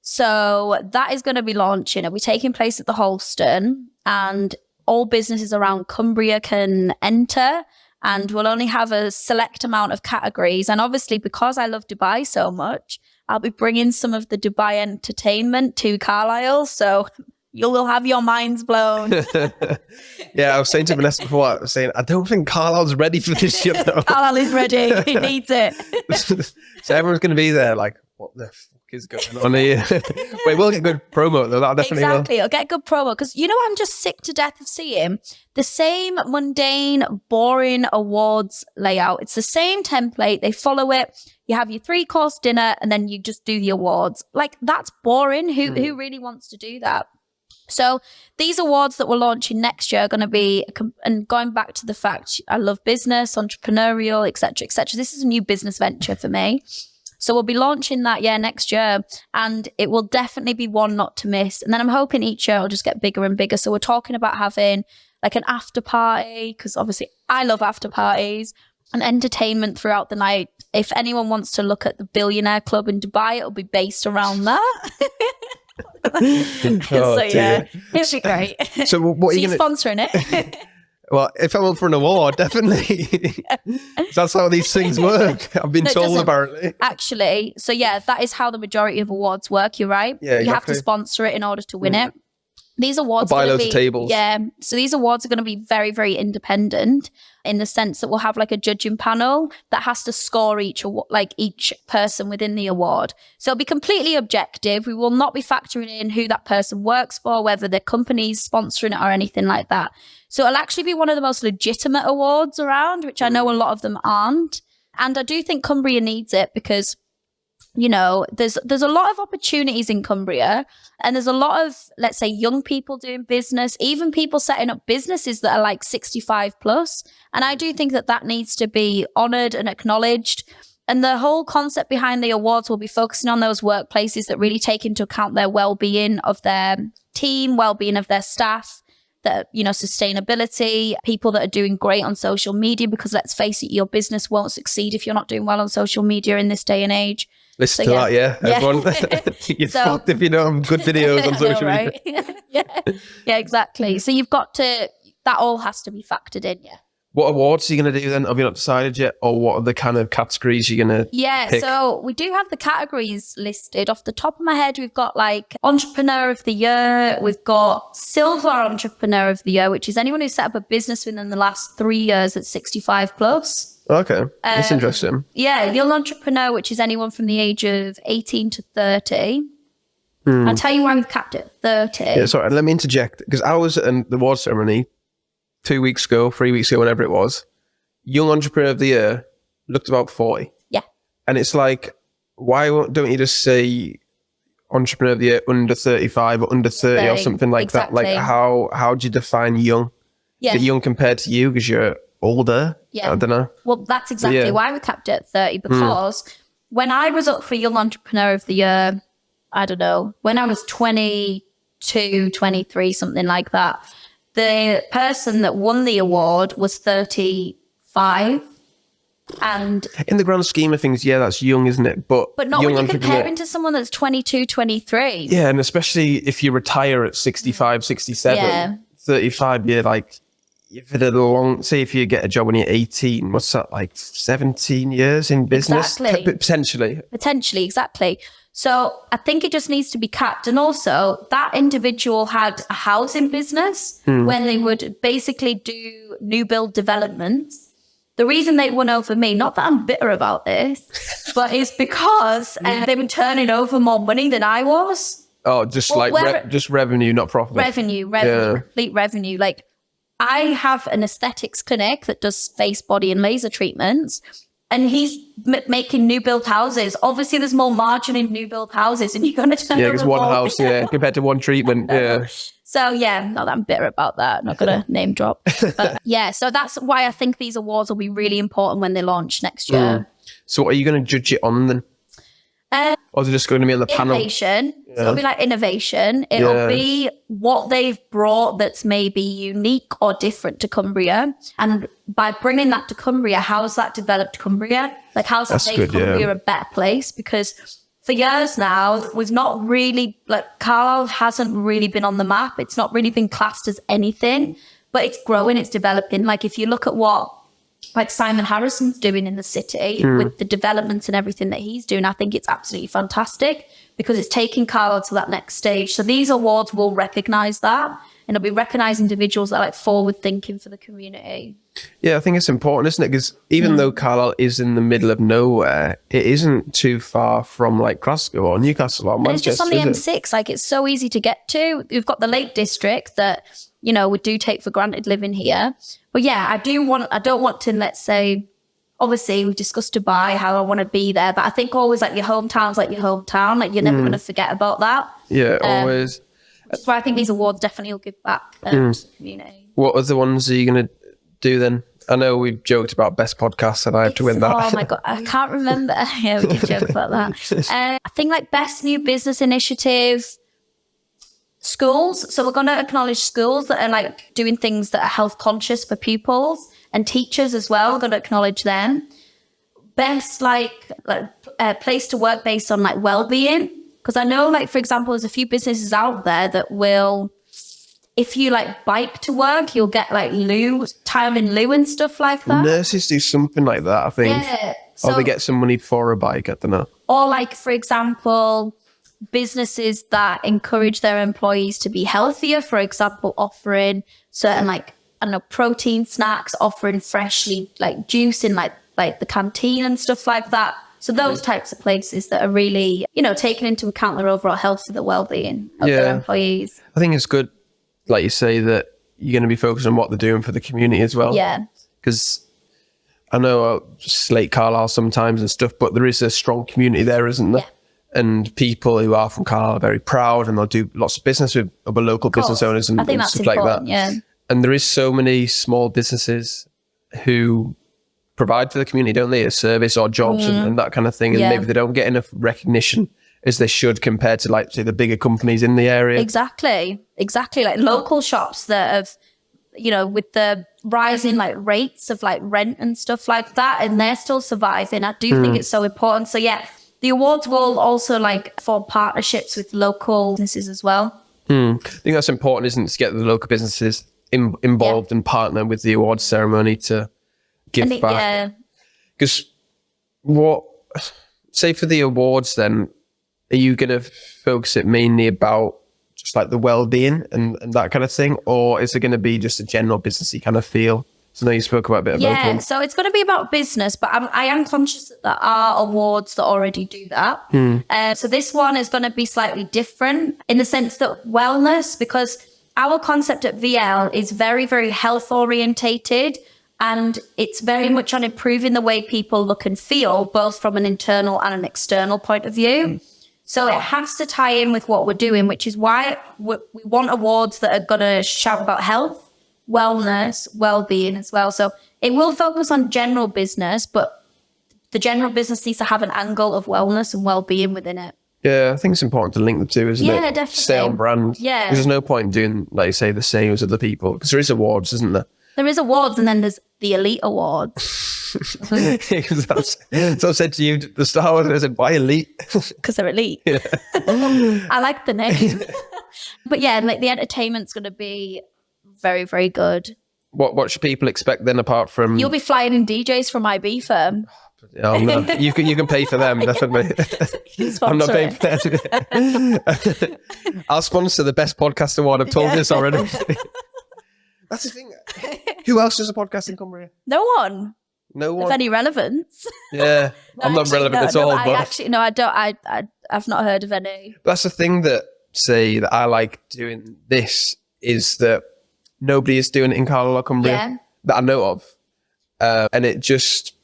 So that is going to be launching. It'll be taking place at the Holston and all businesses around Cumbria can enter and we'll only have a select amount of categories. And obviously, because I love Dubai so much, I'll be bringing some of the Dubai entertainment to Carlisle. So you will have your minds blown. Yeah, I was saying to Vanessa before, I was saying, I don't think Carlisle's ready for this shit though. Carlisle is ready. He needs it. So everyone's going to be there like, what the fuck is going on here? Wait, we'll get good promo though. That definitely Exactly. will. It'll get good promo because, I'm just sick to death of seeing the same mundane, boring awards layout. It's the same template. They follow it. You have your 3-course dinner and then you just do the awards. Like that's boring. Who really wants to do that? So these awards that we're launching next year are going to be, and going back to the fact I love business, entrepreneurial, etc., etc. This is a new business venture for me. So we'll be launching that next year and it will definitely be one not to miss. And then I'm hoping each year it'll just get bigger and bigger. So we're talking about having like an after party because obviously I love after parties and entertainment throughout the night. If anyone wants to look at the Billionaire Club in Dubai, it'll be based around that. So it'll be great. So what are you sponsoring it? Well, if I'm up for an award, definitely. That's how these things work. I've been told apparently. Actually, so that is how the majority of awards work. You're right. Yeah, exactly. You have to sponsor it in order to win it. These awards buy loads of tables. Yeah. So these awards are going to be very, very independent in the sense that we'll have like a judging panel that has to score each person within the award. So it'll be completely objective. We will not be factoring in who that person works for, whether the company's sponsoring it or anything like that. So it'll actually be one of the most legitimate awards around, which I know a lot of them aren't. And I do think Cumbria needs it because there's a lot of opportunities in Cumbria and there's a lot of, let's say, young people doing business, even people setting up businesses that are like 65 plus. And I do think that needs to be honoured and acknowledged. And the whole concept behind the awards will be focusing on those workplaces that really take into account their well-being of their team, well-being of their staff. that, sustainability, people that are doing great on social media, because let's face it, your business won't succeed if you're not doing well on social media in this day and age. Listen to that, yeah. Everyone, you're fucked if you don't have good videos on social media. Yeah, exactly. So you've got to, that all has to be factored in, yeah. What awards are you going to do then? Have you not decided yet? Or what are the kind of categories you're going to pick? So we do have the categories listed. Off the top of my head, we've got like Entrepreneur of the Year. We've got Silver Entrepreneur of the Year, which is anyone who set up a business within the last 3 years at 65 plus. Okay, that's interesting. Yeah, Young Entrepreneur, which is anyone from the age of 18 to 30. I'll tell you why we've capped it at 30. Yeah, sorry, let me interject, because I was at the award ceremony 3 weeks ago, whenever it was. Young Entrepreneur of the Year looked about 40. Yeah. And it's like, why don't you just say Entrepreneur of the Year under 35 or under 30 or something like that? Like, how do you define young? Yeah. Is it young compared to you because you're older? Yeah. I don't know. Well, that's exactly why we capped it at 30, because when I was up for Young Entrepreneur of the Year, I don't know, when I was 22, 23, something like that, the person that won the award was 35. And in the grand scheme of things, yeah, that's young, isn't it? But not when you're comparing to someone that's 22, 23. Yeah, and especially if you retire at 65, 67, 35, you're like, you've had a long, say if you get a job when you're 18, what's that, like 17 years in business? Exactly. Potentially, exactly. So I think it just needs to be capped. And also that individual had a housing business when they would basically do new build developments. The reason they won over me, not that I'm bitter about this, but it's because they were turning over more money than I was. Oh, just just revenue, not profit. Revenue, complete revenue. Like, I have an aesthetics clinic that does face, body and laser treatments. And he's making new build houses. Obviously, there's more margin in new build houses, and you're going to turn over because one house, compared to one treatment, So not that I'm bitter about that. Not going to name drop. But so that's why I think these awards will be really important when they launch next year. So what are you going to judge it on then? Or is it just going to be on the panel? Innovation. So it'll be like innovation. It'll be what they've brought that's maybe unique or different to Cumbria. And by bringing that to Cumbria, how's that developed Cumbria? Like, how's that made Cumbria a better place? Because for years now, we've not really, like, Carlisle hasn't really been on the map. It's not really been classed as anything, but it's growing, it's developing. Like, if you look at what like Simon Harrison's doing in the city with the developments and everything that he's doing, I think it's absolutely fantastic because it's taking Carlisle to that next stage. So these awards will recognise that, and it'll be recognise individuals that are like forward thinking for the community. Yeah, I think it's important, isn't it? Because even though Carlisle is in the middle of nowhere, it isn't too far from like Glasgow or Newcastle or Manchester. It's just on the M6. Like, it's so easy to get to. We've got the Lake District that, we do take for granted living here. But yeah, I don't want to, let's say, obviously we've discussed Dubai, how I want to be there, but I think always like your hometown's like your hometown. Like, you're never going to forget about that. Yeah, always. That's why I think these awards definitely will give back to the community. What other ones are you going to do then? I know we've joked about best podcasts and I have to win that. Oh my God, I can't remember. Yeah, we did joke about that. I think like best new business initiative, schools. So we're going to acknowledge schools that are like doing things that are health conscious for pupils, and teachers as well. We're going to acknowledge them. Best place to work based on like well-being. Because I know, like, for example, there's a few businesses out there that will, if you like bike to work, you'll get like time in lieu and stuff like that. Nurses do something like that, I think. Yeah. Or they get some money for a bike, I don't know. Or like, for example, businesses that encourage their employees to be healthier, for example, offering certain like, I don't know, protein snacks, offering freshly like juice in like the canteen and stuff like that. So those types of places that are really, taking into account their overall health and the well-being of their employees. I think it's good, like you say, that you're going to be focused on what they're doing for the community as well. Yeah. Because I know I slate Carlisle sometimes and stuff, but there is a strong community there, isn't there? Yeah. And people who are from Carlisle are very proud, and they'll do lots of business with other local business owners and stuff like that. Yeah. And there is so many small businesses who provide for the community, don't they? A service or jobs and that kind of thing. And maybe they don't get enough recognition. as they should compared to like, say, the bigger companies in the area. Exactly. Like local shops that have, you know, with the rising like rates of like rent and stuff like that, and they're still surviving. I do think it's so important. So yeah, the awards will also like form partnerships with local businesses as well. I think that's important, isn't it, to get the local businesses involved and partner with the awards ceremony to give back. Yeah. Because say for the awards then, are you going to focus it mainly about just like the well-being and that kind of thing? Or is it going to be just a general businessy kind of feel? So I know you spoke about a bit of both. Yeah, so it's going to be about business, but I am conscious that there are awards that already do that. So this one is going to be slightly different in the sense that wellness, because our concept at VL is very, very health orientated, and it's very much on improving the way people look and feel, both from an internal and an external point of view. So it has to tie in with what we're doing, which is why we want awards that are going to shout about health, wellness, well-being as well. So it will focus on general business, but the general business needs to have an angle of wellness and well-being within it. Yeah, I think it's important to link the two, isn't it? Yeah, definitely. Stay on brand. Yeah. Because there's no point in doing, like you say, the same as other people. Because there is awards, isn't there? There is awards, and then there's the elite awards. So I said to you, the Star Wars, I said, why elite? Because they're elite. Yeah. I like the name. But yeah, like the entertainment's going to be very, very good. What should people expect then, apart from... You'll be flying in DJs from IB firm. Oh, no. You can pay for them, definitely. I'm not paying for them. I'll sponsor the best podcast award. I've told you this already. That's the thing. Who else does a podcast in Cumbria? No one. No one. Of any relevance. Yeah, I'm not relevant at all. I've not heard of any. That's the thing that I like doing this is that nobody is doing it in Carlisle or Cumbria that I know of, and it just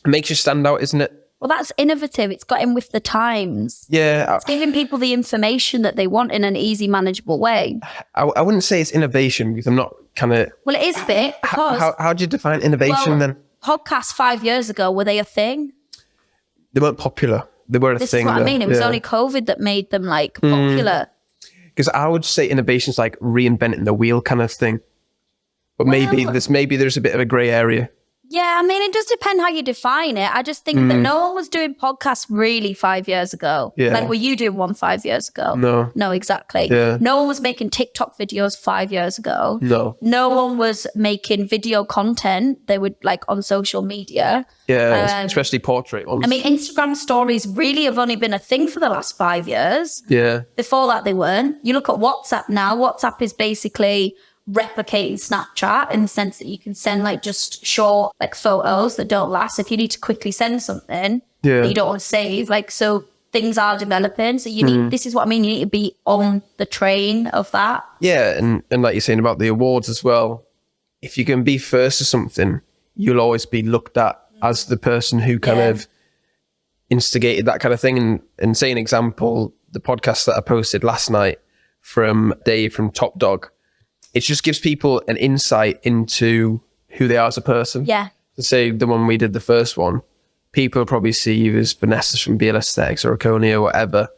makes you stand out, isn't it? Well, that's innovative. It's got in with the times. Yeah. It's giving people the information that they want in an easy, manageable way. I wouldn't say it's innovation because I'm not kind of... Well, it is a bit. How do you define innovation then? Podcasts 5 years ago, were they a thing? They weren't popular. They were a thing. This is what I mean. It was only COVID that made them like popular. Because I would say innovation is like reinventing the wheel kind of thing. But maybe there's a bit of a grey area. Yeah, I mean, it does depend how you define it. I just think that no one was doing podcasts really 5 years ago. Yeah. Like, were you doing one 5 years ago? No, exactly. Yeah. No one was making TikTok videos 5 years ago. No one was making video content. They would like on social media. Yeah, especially portrait ones. I mean, Instagram stories really have only been a thing for the last 5 years. Yeah. Before that, they weren't. You look at WhatsApp now. WhatsApp is basically replicating Snapchat in the sense that you can send like just short like photos that don't last. If you need to quickly send something that you don't want to save, like, so things are developing. So you need, this is what I mean, you need to be on the train of that. Yeah, and like you're saying about the awards as well, if you can be first to something, you'll always be looked at as the person who kind of instigated that kind of thing. And say an example, the podcast that I posted last night from Dave from Top Dog, it just gives people an insight into who they are as a person. Yeah. So say the one we did, the first one, people probably see you as Vanessa from BL Aesthetics or Erchonia or whatever,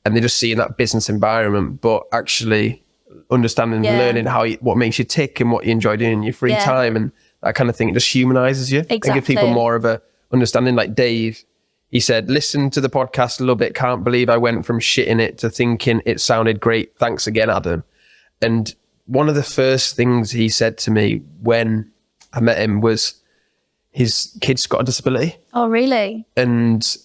and they just see in that business environment, but actually understanding and learning what makes you tick and what you enjoy doing in your free time and that kind of thing. It just humanizes you and gives people more of a understanding. Like Dave, he said, listen to the podcast a little bit. Can't believe I went from shitting it to thinking it sounded great. Thanks again, Adam. And one of the first things he said to me when I met him was his kid's got a disability. Oh, really? And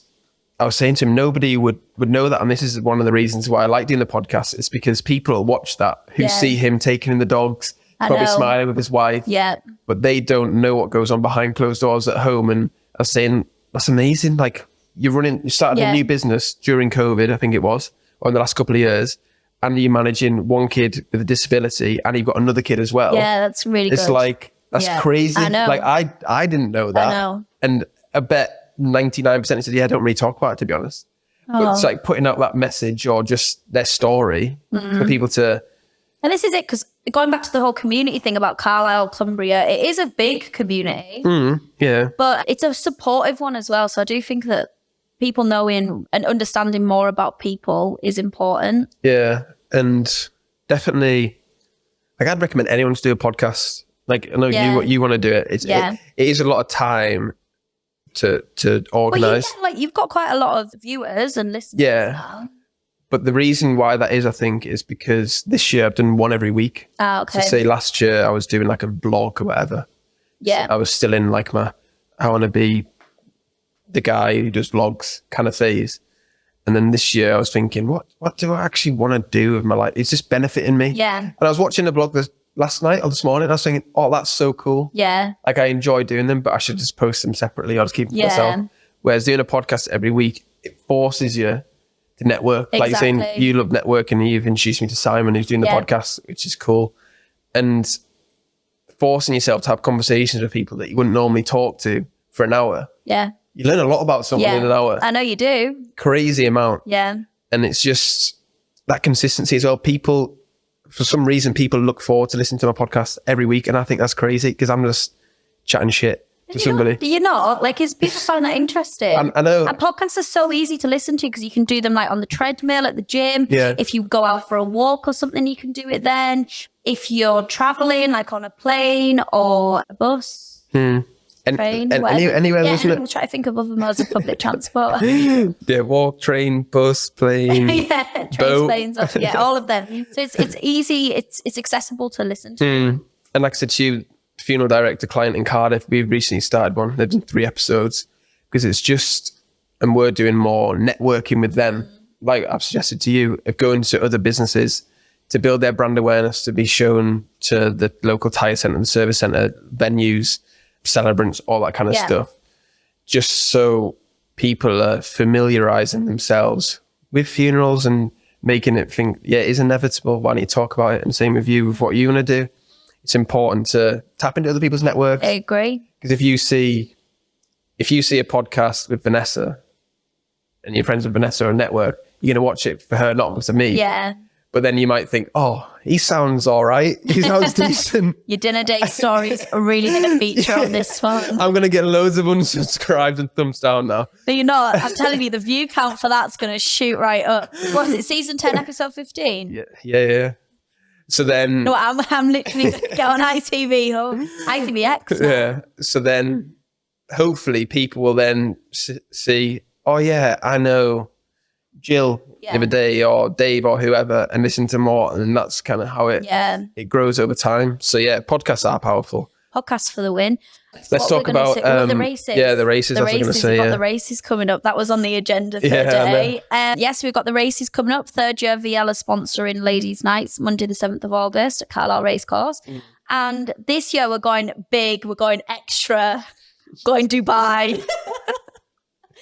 I was saying to him, nobody would know that. And this is one of the reasons why I like doing the podcast. It's because people watch that who see him taking in the dogs, probably smiling with his wife. Yeah. But they don't know what goes on behind closed doors at home. And I was saying, that's amazing. Like you started a new business during COVID, I think it was, or in the last couple of years. And you're managing one kid with a disability and you've got another kid as well. Yeah, that's really good. It's like, that's crazy. I know. Like I didn't know that. I know. And I bet 99% said, I don't really talk about it, to be honest. But it's like putting out that message or just their story for people to... And this is it, because going back to the whole community thing about Carlisle, Cumbria, it is a big community. Yeah. But it's a supportive one as well. So I do think that people knowing and understanding more about people is important. Yeah. And definitely, like, I'd recommend anyone to do a podcast. Like, I know you want to do it. It is a lot of time to organise. Well, you've got quite a lot of viewers and listeners now. But the reason why that is, I think, is because this year I've done one every week. Okay. So say last year I was doing like a vlog or whatever. Yeah. So I was still in like I want to be the guy who does vlogs kind of phase. And then this year I was thinking, what do I actually want to do with my life? Is this benefiting me? Yeah. And I was watching the vlog last night or this morning. I was thinking, oh, that's so cool. Yeah. Like, I enjoy doing them, but I should just post them separately. I'll just keep them to myself. Whereas doing a podcast every week, it forces you to network. Exactly. Like you're saying, you love networking. You've introduced me to Simon, who's doing the podcast, which is cool. And forcing yourself to have conversations with people that you wouldn't normally talk to for an hour. Yeah. You learn a lot about someone in an hour. I know you do. Crazy amount. Yeah. And it's just that consistency as well. People, for some reason, people look forward to listening to my podcast every week. And I think that's crazy because I'm just chatting shit to somebody. Do you not? Like, people find that interesting. I know. And podcasts are so easy to listen to because you can do them like on the treadmill at the gym. Yeah. If you go out for a walk or something, you can do it then. If you're traveling, like on a plane or a bus, train, anywhere, isn't it? I'm trying to think of other modes of public transport. Yeah, walk, train, bus, plane, trains, boat. planes, all of them. So it's easy. It's accessible to listen to. And like I said to you, funeral director client in Cardiff, we've recently started one. They've done 3 episodes because it's just, and we're doing more networking with them. Like I've suggested to you, of going to other businesses to build their brand awareness, to be shown to the local tyre centre and service centre, venues, celebrants, all that kind of stuff. Just so people are familiarising themselves with funerals and making it think, yeah, it is inevitable. Why don't you talk about it? And same with you, with what you want to do. It's important to tap into other people's networks. I agree. Because if you see a podcast with Vanessa and you're friends with Vanessa on network, you're going to watch it for her, not because of me. Yeah. But then you might think, oh, he sounds all right. He sounds decent. Your dinner date stories are really going to feature on this one. I'm going to get loads of unsubscribed and thumbs down now. No, you're not. I'm telling you, the view count for that's going to shoot right up. What is it, season 10, episode 15? Yeah. So then... No, I'm literally going to get on ITV, ITVX now. Yeah. So then hopefully people will then see, oh yeah, I know Jill the other day or Dave or whoever, and listen to more. And that's kind of how it grows over time. So yeah, podcasts are powerful. Podcasts for the win. Let's talk about the races. Yeah, the races. That's what I was going to say. We've got the races coming up. That was on the agenda for the day. Yes, we've got the races coming up. Third year VL are sponsoring Ladies' Nights, Monday the 7th of August at Carlisle Racecourse. And this year we're going big. We're going extra. Going Dubai.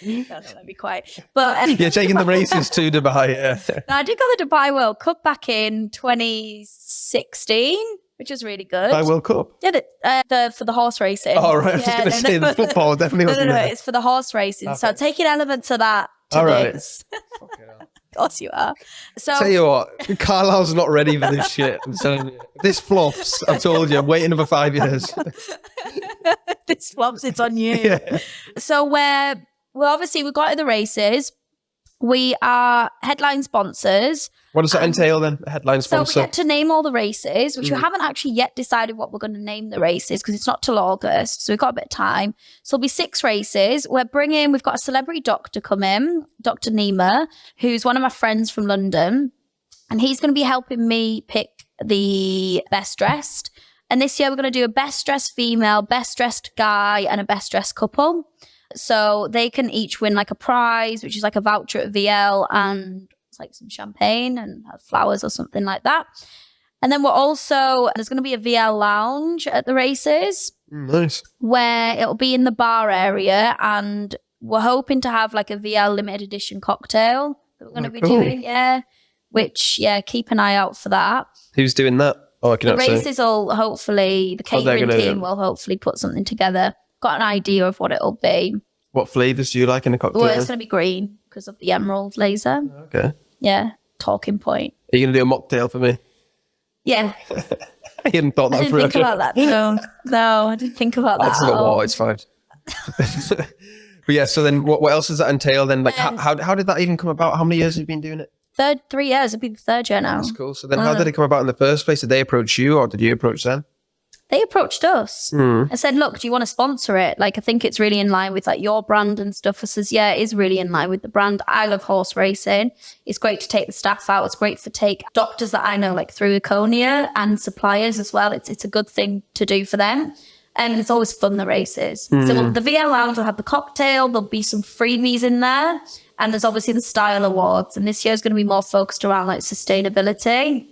No, let me quiet. But you're taking the races to Dubai. Yeah. No, I did go to the Dubai World Cup back in 2016, which was really good. Dubai World Cup? Yeah, for the horse racing. Oh, right. I was going to say the football definitely wasn't No, it's for the horse racing. Okay. So taking elements of that to this. Of course you are. So tell you what, Carlisle's not ready for this shit. I'm telling you. This flops. I've told you. I'm waiting for 5 years. This flops. It's on you. Yeah. So we're obviously we've got to the races. We are headline sponsors. What does that entail then? A headline sponsor? So we get to name all the races, which we haven't actually yet decided what we're going to name the races because it's not till August. So we've got a bit of time. So there'll be 6 races. We've got a celebrity doctor come in, Dr. Nima, who's one of my friends from London. And he's going to be helping me pick the best dressed. And this year we're going to do a best dressed female, best dressed guy, and a best dressed couple. So they can each win like a prize, which is like a voucher at VL and it's like some champagne and flowers or something like that. And then there's going to be a VL lounge at the races. Nice. Where it'll be in the bar area and we're hoping to have like a VL limited edition cocktail that we're going to be doing. Yeah. Which, keep an eye out for that. Who's doing that? Oh, I cannot say. The races will hopefully, the catering team will hopefully put something together. Got an idea of what it'll be. What flavours do you like in a cocktail? Well, it's going to be green because of the emerald laser. Okay. Yeah, talking point. Are you going to do a mocktail for me? Yeah. I hadn't thought that through. I didn't think about that. No, I didn't think about that. That's not water, it's fine. But yeah, so then what else does that entail then? Like, how did that even come about? How many years have you been doing it? 3 years. It'll be the third year now. That's cool. So then how did it come about in the first place? Did they approach you or did you approach them? They approached us and said, look, do you want to sponsor it? Like, I think it's really in line with like your brand and stuff. I says, yeah, it is really in line with the brand. I love horse racing. It's great to take the staff out. It's great to take doctors that I know, like through Erchonia, and suppliers as well. It's a good thing to do for them. And it's always fun, the races. So the VL Lounge will have the cocktail. There'll be some freebies in there. And there's obviously the style awards. And this year is going to be more focused around like sustainability.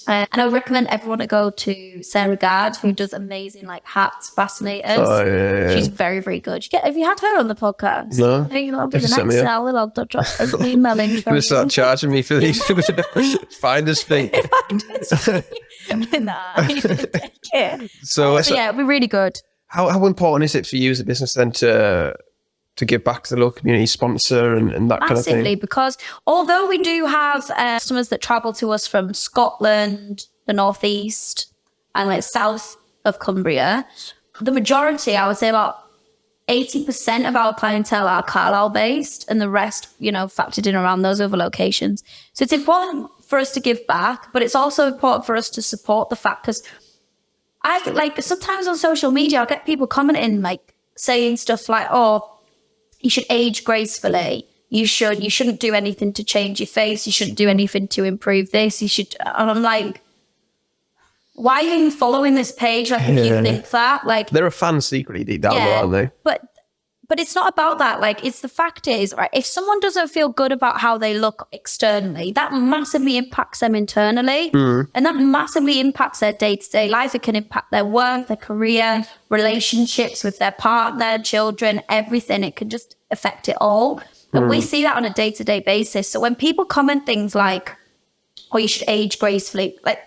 And I would recommend everyone to go to Sarah Gard, who does amazing like hats, fascinators. Oh, yeah. She's very, very good. Have you had her on the podcast? No. I think that'll be the next hour. I'll drop an email in. You're going to start charging me for these finder's fee. Nah, you didn't take it. So yeah, it'll be really good. How important is it for you as a business then to give back to the local community, sponsor and that kind of thing? Massively, because although we do have customers that travel to us from Scotland, the northeast, and like south of Cumbria, the majority, I would say about 80% of our clientele are Carlisle based, and the rest, factored in around those other locations. So it's important for us to give back, but it's also important for us to support the fact, because I like sometimes on social media, I'll get people commenting like saying stuff like, oh, you should age gracefully. You shouldn't do anything to change your face. You shouldn't do anything to improve this. And I'm like, why are you even following this page? Like, if you think that, like, they're a fan secretly deep down, aren't they? But it's not about that. Like, it's the fact is, right, if someone doesn't feel good about how they look externally, that massively impacts them internally. And that massively impacts their day-to-day life. It can impact their work, their career, relationships with their partner, children, everything. It can just affect it all. And we see that on a day-to-day basis. So when people comment things like, oh, you should age gracefully, like,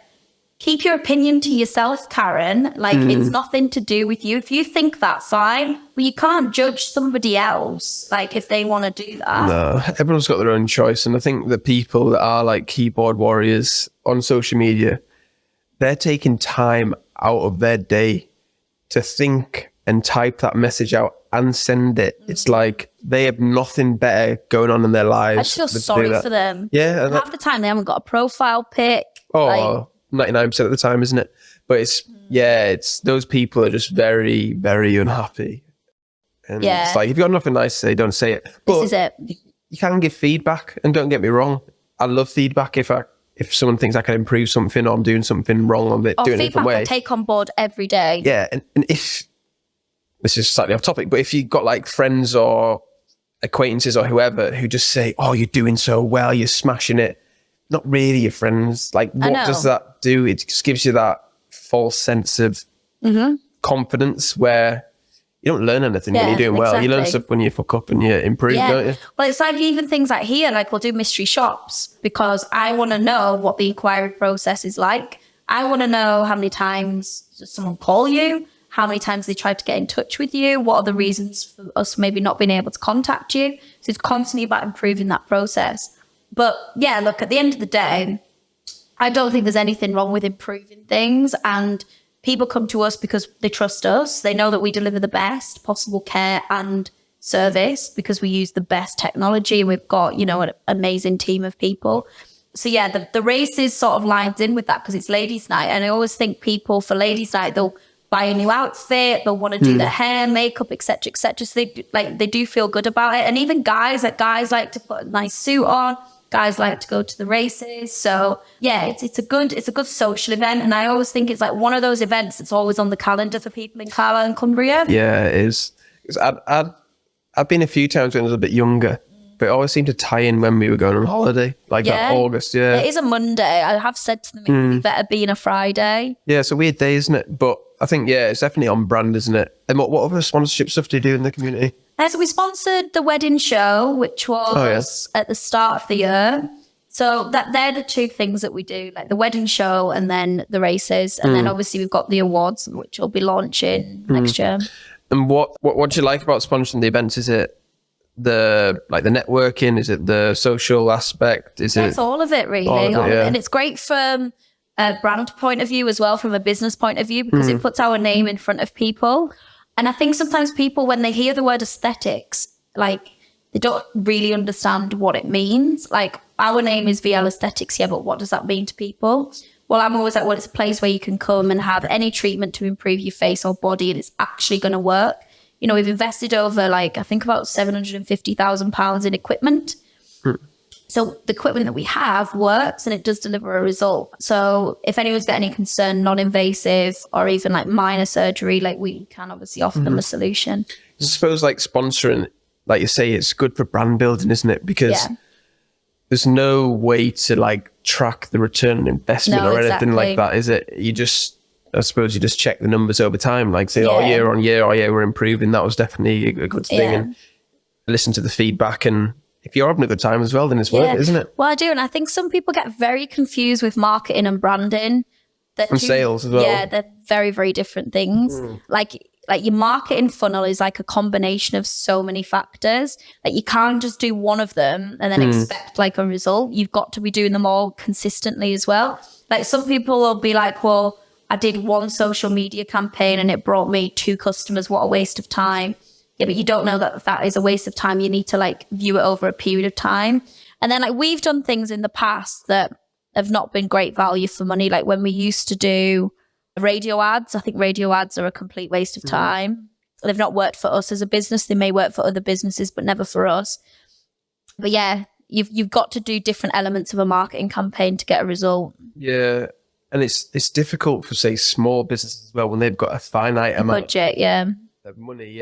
keep your opinion to yourself, Karen. Like, it's nothing to do with you. If you think that, fine. But you can't judge somebody else, like, if they want to do that. No, everyone's got their own choice. And I think the people that are like keyboard warriors on social media, they're taking time out of their day to think and type that message out and send it. It's like they have nothing better going on in their lives. I just feel sorry for them. Yeah. And half the time they haven't got a profile pic. Oh, 99% of the time, isn't it? But it's those people are just very, very unhappy. And it's like, if you've got nothing nice to say, don't say it. But this is it. You can give feedback, and don't get me wrong, I love feedback if someone thinks I can improve something or I'm doing something wrong or doing it a different way. I take on board every day. Yeah, and if, this is slightly off topic, but if you've got like friends or acquaintances or whoever who just say, oh, you're doing so well, you're smashing it, not really your friends. Like, what does that do? It just gives you that false sense of confidence where you don't learn anything when you're doing well. You learn stuff when you fuck up and you improve, don't you? Well, it's like even things like here, like we'll do mystery shops because I want to know what the inquiry process is like. I want to know how many times does someone call you, how many times they tried to get in touch with you, what are the reasons for us maybe not being able to contact you. So it's constantly about improving that process. But yeah, look, at the end of the day, I don't think there's anything wrong with improving things, and people come to us because they trust us. They know that we deliver the best possible care and service because we use the best technology, and we've got, an amazing team of people. So yeah, the races sort of lines in with that because it's ladies' night. And I always think people for ladies' night, they'll buy a new outfit, they'll want to do their hair, makeup, etc., etc. So they do feel good about it. And even guys like to put a nice suit on. Guys like to go to the races. So yeah, it's a good social event. And I always think it's like one of those events that's always on the calendar for people in Carlisle and Cumbria. Yeah, it is. I've been a few times when I was a bit younger, but it always seemed to tie in when we were going on holiday, like that August. Yeah, it is a Monday. I have said to them it would be better being a Friday. Yeah, it's a weird day, isn't it? But I think it's definitely on brand, isn't it? And what other sponsorship stuff do you do in the community? So we sponsored the wedding show, which was at the start of the year. So they're the two things that we do, like the wedding show and then the races. And then obviously we've got the awards, which will be launching next year. And what do you like about sponsoring the events? Is it the networking? Is it the social aspect? It's all of it, really. All of it. And it's great from a brand point of view as well, from a business point of view, because it puts our name in front of people. And I think sometimes people, when they hear the word aesthetics, like they don't really understand what it means. Like our name is VL Aesthetics, yeah, but what does that mean to people? Well, I'm always like, well, it's a place where you can come and have any treatment to improve your face or body, and it's actually going to work. You know, we've invested over like, I think about £750,000 in equipment. So the equipment that we have works and it does deliver a result. So if anyone's got any concern, non-invasive or even like minor surgery, like we can obviously offer them a solution. I suppose like sponsoring, like you say, it's good for brand building, isn't it? Because there's no way to like track the return on investment or anything like that, is it? You just, I suppose you just check the numbers over time, like say, oh, year on year, oh yeah, we're improving. That was definitely a good thing. And listen to the feedback, and if you're having a good time as well, then it's worth it, isn't it? Well, I do. And I think some people get very confused with marketing and branding. And sales as well. Yeah, they're very, very different things. Like your marketing funnel is like a combination of so many factors. Like you can't just do one of them and then expect like a result. You've got to be doing them all consistently as well. Like some people will be like, well, I did one social media campaign and it brought me 2 customers. What a waste of time. Yeah, but you don't know that that is a waste of time. You need to like view it over a period of time. And then like we've done things in the past that have not been great value for money. Like when we used to do radio ads, I think radio ads are a complete waste of time. They've not worked for us as a business. They may work for other businesses, but never for us. But yeah, you've got to do different elements of a marketing campaign to get a result. Yeah. And it's difficult for, say, small businesses as well when they've got a finite amount budget, of money,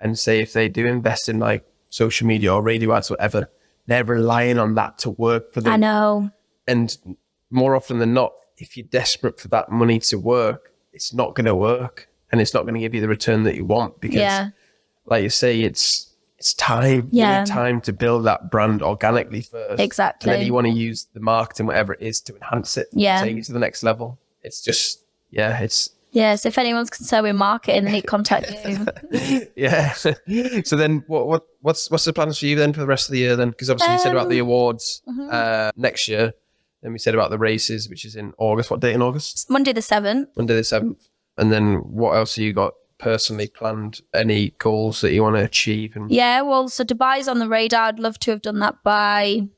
and say if they do invest in like social media or radio ads, whatever, they're relying on that to work for them. I know. And more often than not, if you're desperate for that money to work, it's not going to work, and it's not going to give you the return that you want because, like you say, it's time. You need time to build that brand organically first. Exactly. And then you want to use the marketing, whatever it is, to enhance it, take it to the next level. It's just, it's... Yes, if anyone's concerned with marketing, they need to contact you. So then what's the plans for you then for the rest of the year then? Because obviously you said about the awards next year. Then we said about the races, which is in August. What date in August? Monday the 7th. Monday the 7th. And then what else have you got personally planned? Any goals that you want to achieve? Yeah, well, so Dubai's on the radar. I'd love to have done that by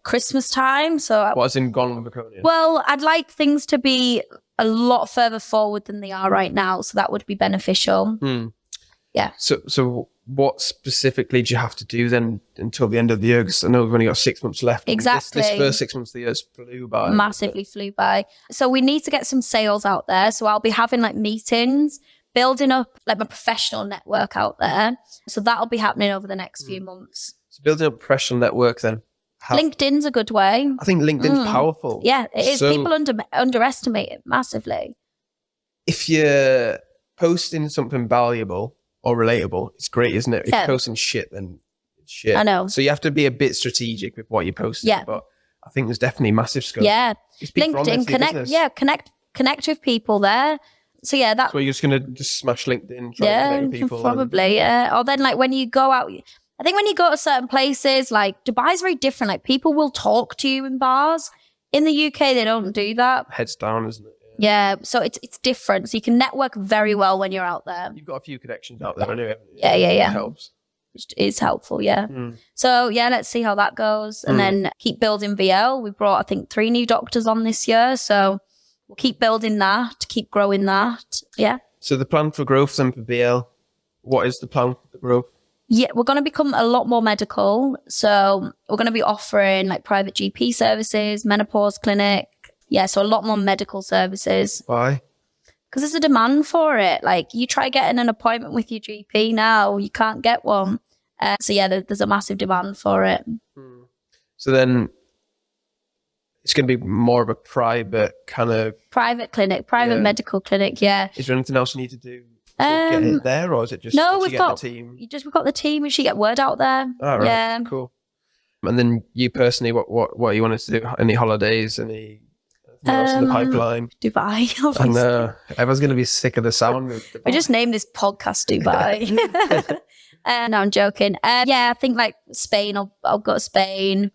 Christmas time. So what's in gone with Erchonia? Well, I'd like things to be a lot further forward than they are right now, so that would be beneficial. Yeah. So what specifically do you have to do then until the end of the year? Because I know we've only got 6 months left. Exactly. This first 6 months of the year flew by. Massively flew by. So we need to get some sales out there. So I'll be having like meetings, building up like my professional network out there. So that'll be happening over the next few months. So building up a professional network then. LinkedIn's a good way. I think LinkedIn's powerful. Yeah, it is. People underestimate it massively. If you're posting something valuable or relatable, it's great, isn't it? If you're posting shit, then it's shit. I know. So you have to be a bit strategic with what you're posting. Yeah. But I think there's definitely massive scope. Yeah. LinkedIn, connect with people there. So yeah, that's where you're just gonna smash LinkedIn, try and connect with people. Probably, Or then like when you go out, I think when you go to certain places, like Dubai's very different. Like people will talk to you in bars. In the UK, they don't do that. Heads down, isn't it? Yeah, so it's different. So you can network very well when you're out there. You've got a few connections out there, anyway. Yeah. It helps. Which is helpful, So yeah, let's see how that goes. And then keep building VL. We brought, I think, 3 new doctors on this year. So we'll keep building that, keep growing that. Yeah. So the plan for growth then for VL, what is the plan for the growth? Yeah, we're going to become a lot more medical. So we're going to be offering like private GP services, menopause clinic. Yeah, so a lot more medical services. Why? Because there's a demand for it. Like you try getting an appointment with your GP now, you can't get one. So yeah, there's a massive demand for it. So then it's going to be more of a private kind of... Private clinic, private medical clinic, yeah. Is there anything else you need to do? Get it there, or is it just we've got the team? We've got the team. We should get word out there. Oh, right. Yeah, cool. And then you personally, what you wanted to do? Any holidays? Any else in the pipeline? Dubai. Obviously. I know everyone's going to be sick of the sound. We just named this podcast Dubai. No, I'm joking. Yeah, I think like Spain. I'll go to Spain.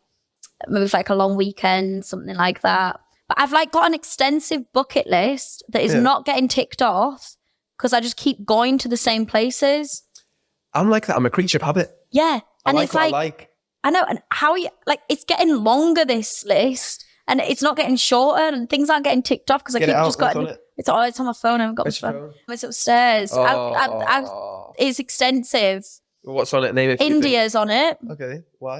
Maybe for like a long weekend, something like that. But I've like got an extensive bucket list that is not getting ticked off. because I just keep going to the same places. I'm like that. I'm a creature of habit. Yeah. I And like it's what like, I like. I know. And how you, like, it's getting longer, this list, and it's not getting shorter, and things aren't getting ticked off because I Get keep it out. just What's got on it? it's on my phone. I haven't got Where's my your phone. phone? It's upstairs. Oh. It's extensive. What's on it? Name it. India's on it. Okay. Why?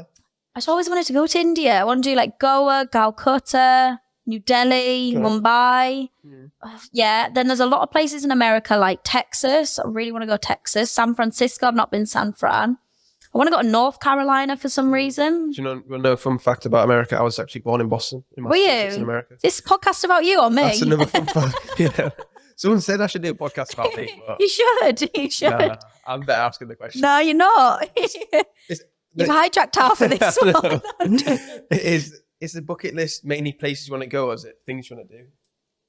I just always wanted to go to India. I want to do like Goa, Calcutta, New Delhi, Okay. Mumbai. Mm. Yeah. Then there's a lot of places in America like Texas. I really want to go to Texas. San Francisco. I've not been San Fran. I want to go to North Carolina for some reason. Do you know a fun fact about America? I was actually born in Boston. In Were Massachusetts, you? in America. This podcast about you or me? That's another fun fact. Yeah. Someone said I should do a podcast about me. But You should. You should. nah, I'm better asking the question. No, you're not. It's- You've hijacked half of this I one. know. Is the bucket list mainly places you want to go, or is it things you want to do?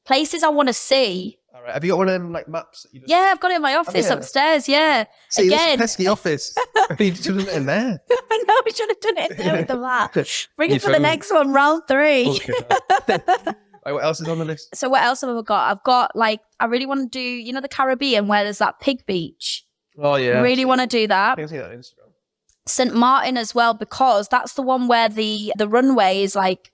Places I want to see. All right. Have you got one of them like maps? That you just... Yeah, I've got it in my office you? upstairs. Yeah. See, Again. this pesky office. You should have done it in there. I know, we should have done it there with the map. Bring Your it for the phone. next one, round 3. Okay. Right, what else is on the list? So what else have I got? I've got like, I really want to do, you know, the Caribbean where there's that pig beach. Oh yeah. Really want to do I that. think I've seen that on Instagram. St. Martin as well, because that's the one where the runway is like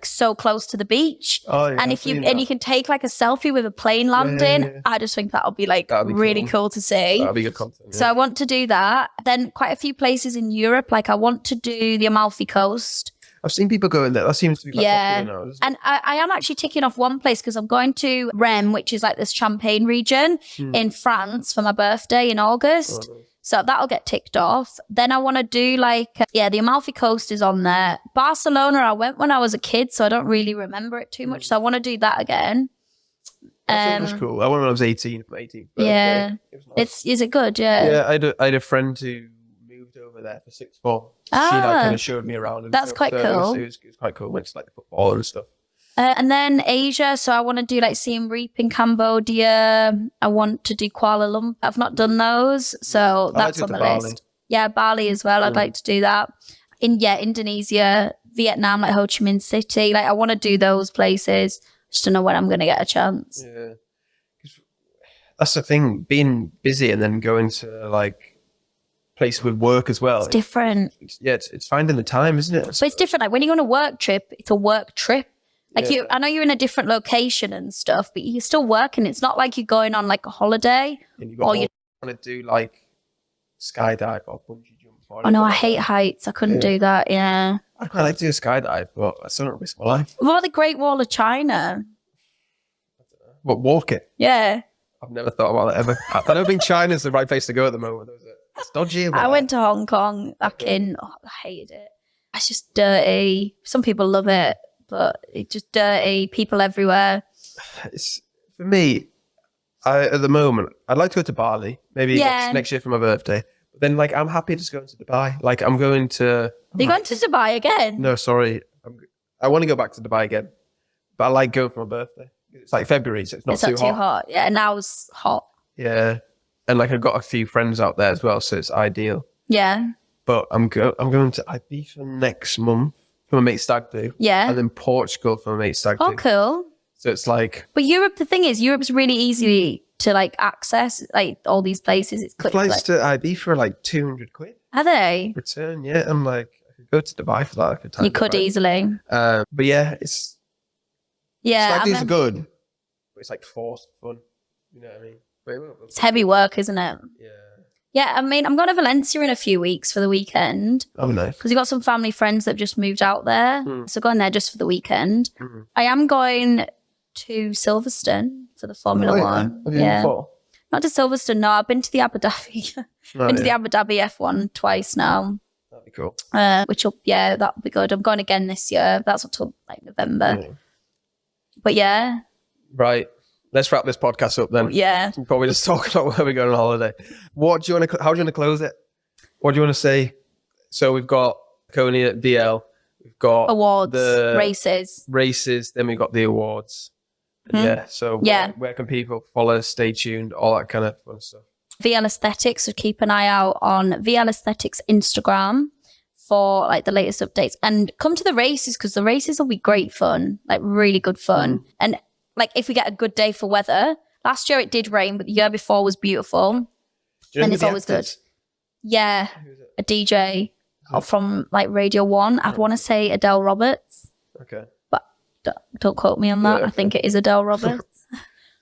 so close to the beach. Oh yeah. And I've if you seen and that. you can take like a selfie with a plane landing, yeah. I just think that'll be like That'd be really cool. cool to see. That'd be good content. So I want to do that. Then quite a few places in Europe, like I want to do the Amalfi Coast. I've seen people go in there. That seems to be quite Yeah. popular now. Doesn't it? And I am actually ticking off one place because I'm going to Rennes, which is like this Champagne region in France for my birthday in August. Oh, nice. So that'll get ticked off. Then I want to do like, the Amalfi Coast is on there. Barcelona, I went when I was a kid, so I don't really remember it too much. So I want to do that again. That was cool. I went when I was 18 for my 18th birthday. Yeah. It was nice. Is it good? Yeah. Yeah, I had a friend who moved over there for sixth form. She like kind of showed me around. And That's stuff. quite So cool. It was quite cool. Went to like the football and stuff. And then Asia, so I want to do like Siem Reap in Cambodia. I want to do Kuala Lumpur. I've not done those, so I'd like that's to on go the to Bali. list. Yeah, Bali as well. I'd like to do that. Indonesia, Vietnam, like Ho Chi Minh City. Like I want to do those places. Just don't know when I'm going to get a chance. Yeah. 'Cause that's the thing. Being busy and then going to like places with work as well. It's different. It's finding the time, isn't it? But it's different. Like when you're on a work trip, it's a work trip. Like Yeah. I know you're in a different location and stuff, but you're still working. It's not like you're going on like a holiday. And you or you- want to do like skydive or bungee jump. Or Oh no, I anything hate like heights. I couldn't Yeah. do that. Yeah. that. I'd quite like to do a skydive, but I still don't risk my life. What about the Great Wall of China? But walk it. Yeah. I've never thought about that ever. I don't think China's the right place to go at the moment. Is it? It's dodgy. I went to Hong Kong back in, I hated it. It's just dirty. Some people love it, but it's just dirty, people everywhere. It's for me. At the moment, I'd like to go to Bali, maybe Yeah. next year for my birthday. But then, like, I'm happy just going to Dubai. Like, I'm going to. Are you going to Dubai again? No, sorry. I want to go back to Dubai again, but I like going for my birthday. It's like February, so it's not It's not too hot. Yeah, now it's hot. Yeah, and like I've got a few friends out there as well, so it's ideal. Yeah. But I'm going to Ibiza next month for my mate's stag do, Yeah. and then Portugal for my mate's stag Oh, do. cool. So it's like But Europe, the thing is, Europe's really easy to like access, like all these places. It's quick. flights Like, to Ibiza are like 200 quid are they? return. Yeah, I'm like I could go to Dubai for that. I could time You it could right. easily. But yeah, it's Yeah. stag I do's are mean, good, but it's like forced fun. You know what I mean? But it's heavy work, isn't it? Yeah, Yeah, I mean, I'm going to Valencia in a few weeks for the weekend that'd be nice. because we've got some family friends that have just moved out there. So going there just for the weekend. Mhm. I am going to Silverstone for the Formula Oh, yeah. One. Have you been before? Not to Silverstone, no. I've been to the Abu Dhabi. Oh, been to the yeah. Abu Dhabi F1 twice now. That'd be cool. Which will, that'll be good. I'm going again this year. That's until like November. Yeah. But yeah, Right. Let's wrap this podcast up then. yeah. We'll probably just talk about where we're going on holiday. What do you want to? How do you want to close it? What do you want to say? So we've got Erchonia DL. We've got Awards, the races. Then we've got the awards. Yeah. So Yeah. where can people follow? Stay tuned. All that kind of fun stuff. VL Aesthetics, so keep an eye out on VL Aesthetics Instagram for like the latest updates. And come to the races because the races will be great fun, like really good fun. And like if we get a good day for weather, Last year it did rain, but the year before was beautiful. Do you know And who it's the always actors? good. Yeah, a DJ from like Radio 1. I want to say Adele Roberts, Okay. but don't quote me on that. Yeah, I think it is Adele Roberts.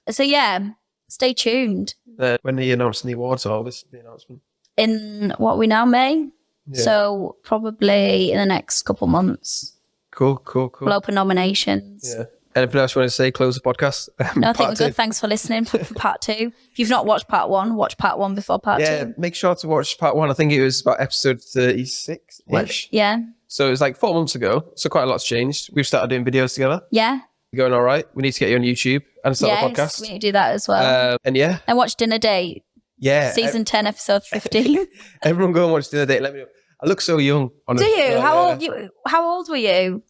So yeah, stay tuned. When are you announcing the awards? Or this the announcement? In what we now May? Yeah. So probably in the next couple months. Cool. We'll open nominations. Yeah. Anything else you want to say? Close the podcast. No, I think we're Part two. good. Thanks for listening for part 2. If you've not watched part 1, watch part 1 before part 2. Make sure to watch part 1. I think it was about episode 36-ish. Yeah. So it was like 4 months ago. So quite a lot's changed. We've started doing videos together. Yeah. Going all right. We need to get you on YouTube and start the podcast. We need to do that as well. And yeah. And watch Dinner Date, Season season 10, episode 15. Everyone go and watch Dinner Date. Let me know. I look so young. Do you? How old were you?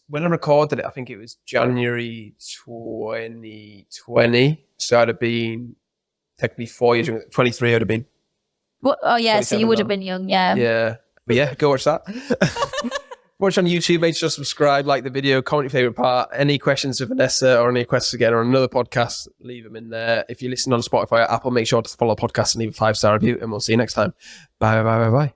When I recorded it, I think it was January 2020. So I'd have been technically 4 years younger. 23 I'd have been. What? Oh yeah, so you 27 would have now. been young, yeah. Yeah. But yeah, go watch that. Watch on YouTube, make sure to subscribe, like the video, comment your favourite part. Any questions for Vanessa or any questions again on another podcast, leave them in there. If you listen on Spotify or Apple, make sure to follow the podcast and leave a 5-star review, and we'll see you next time. Bye.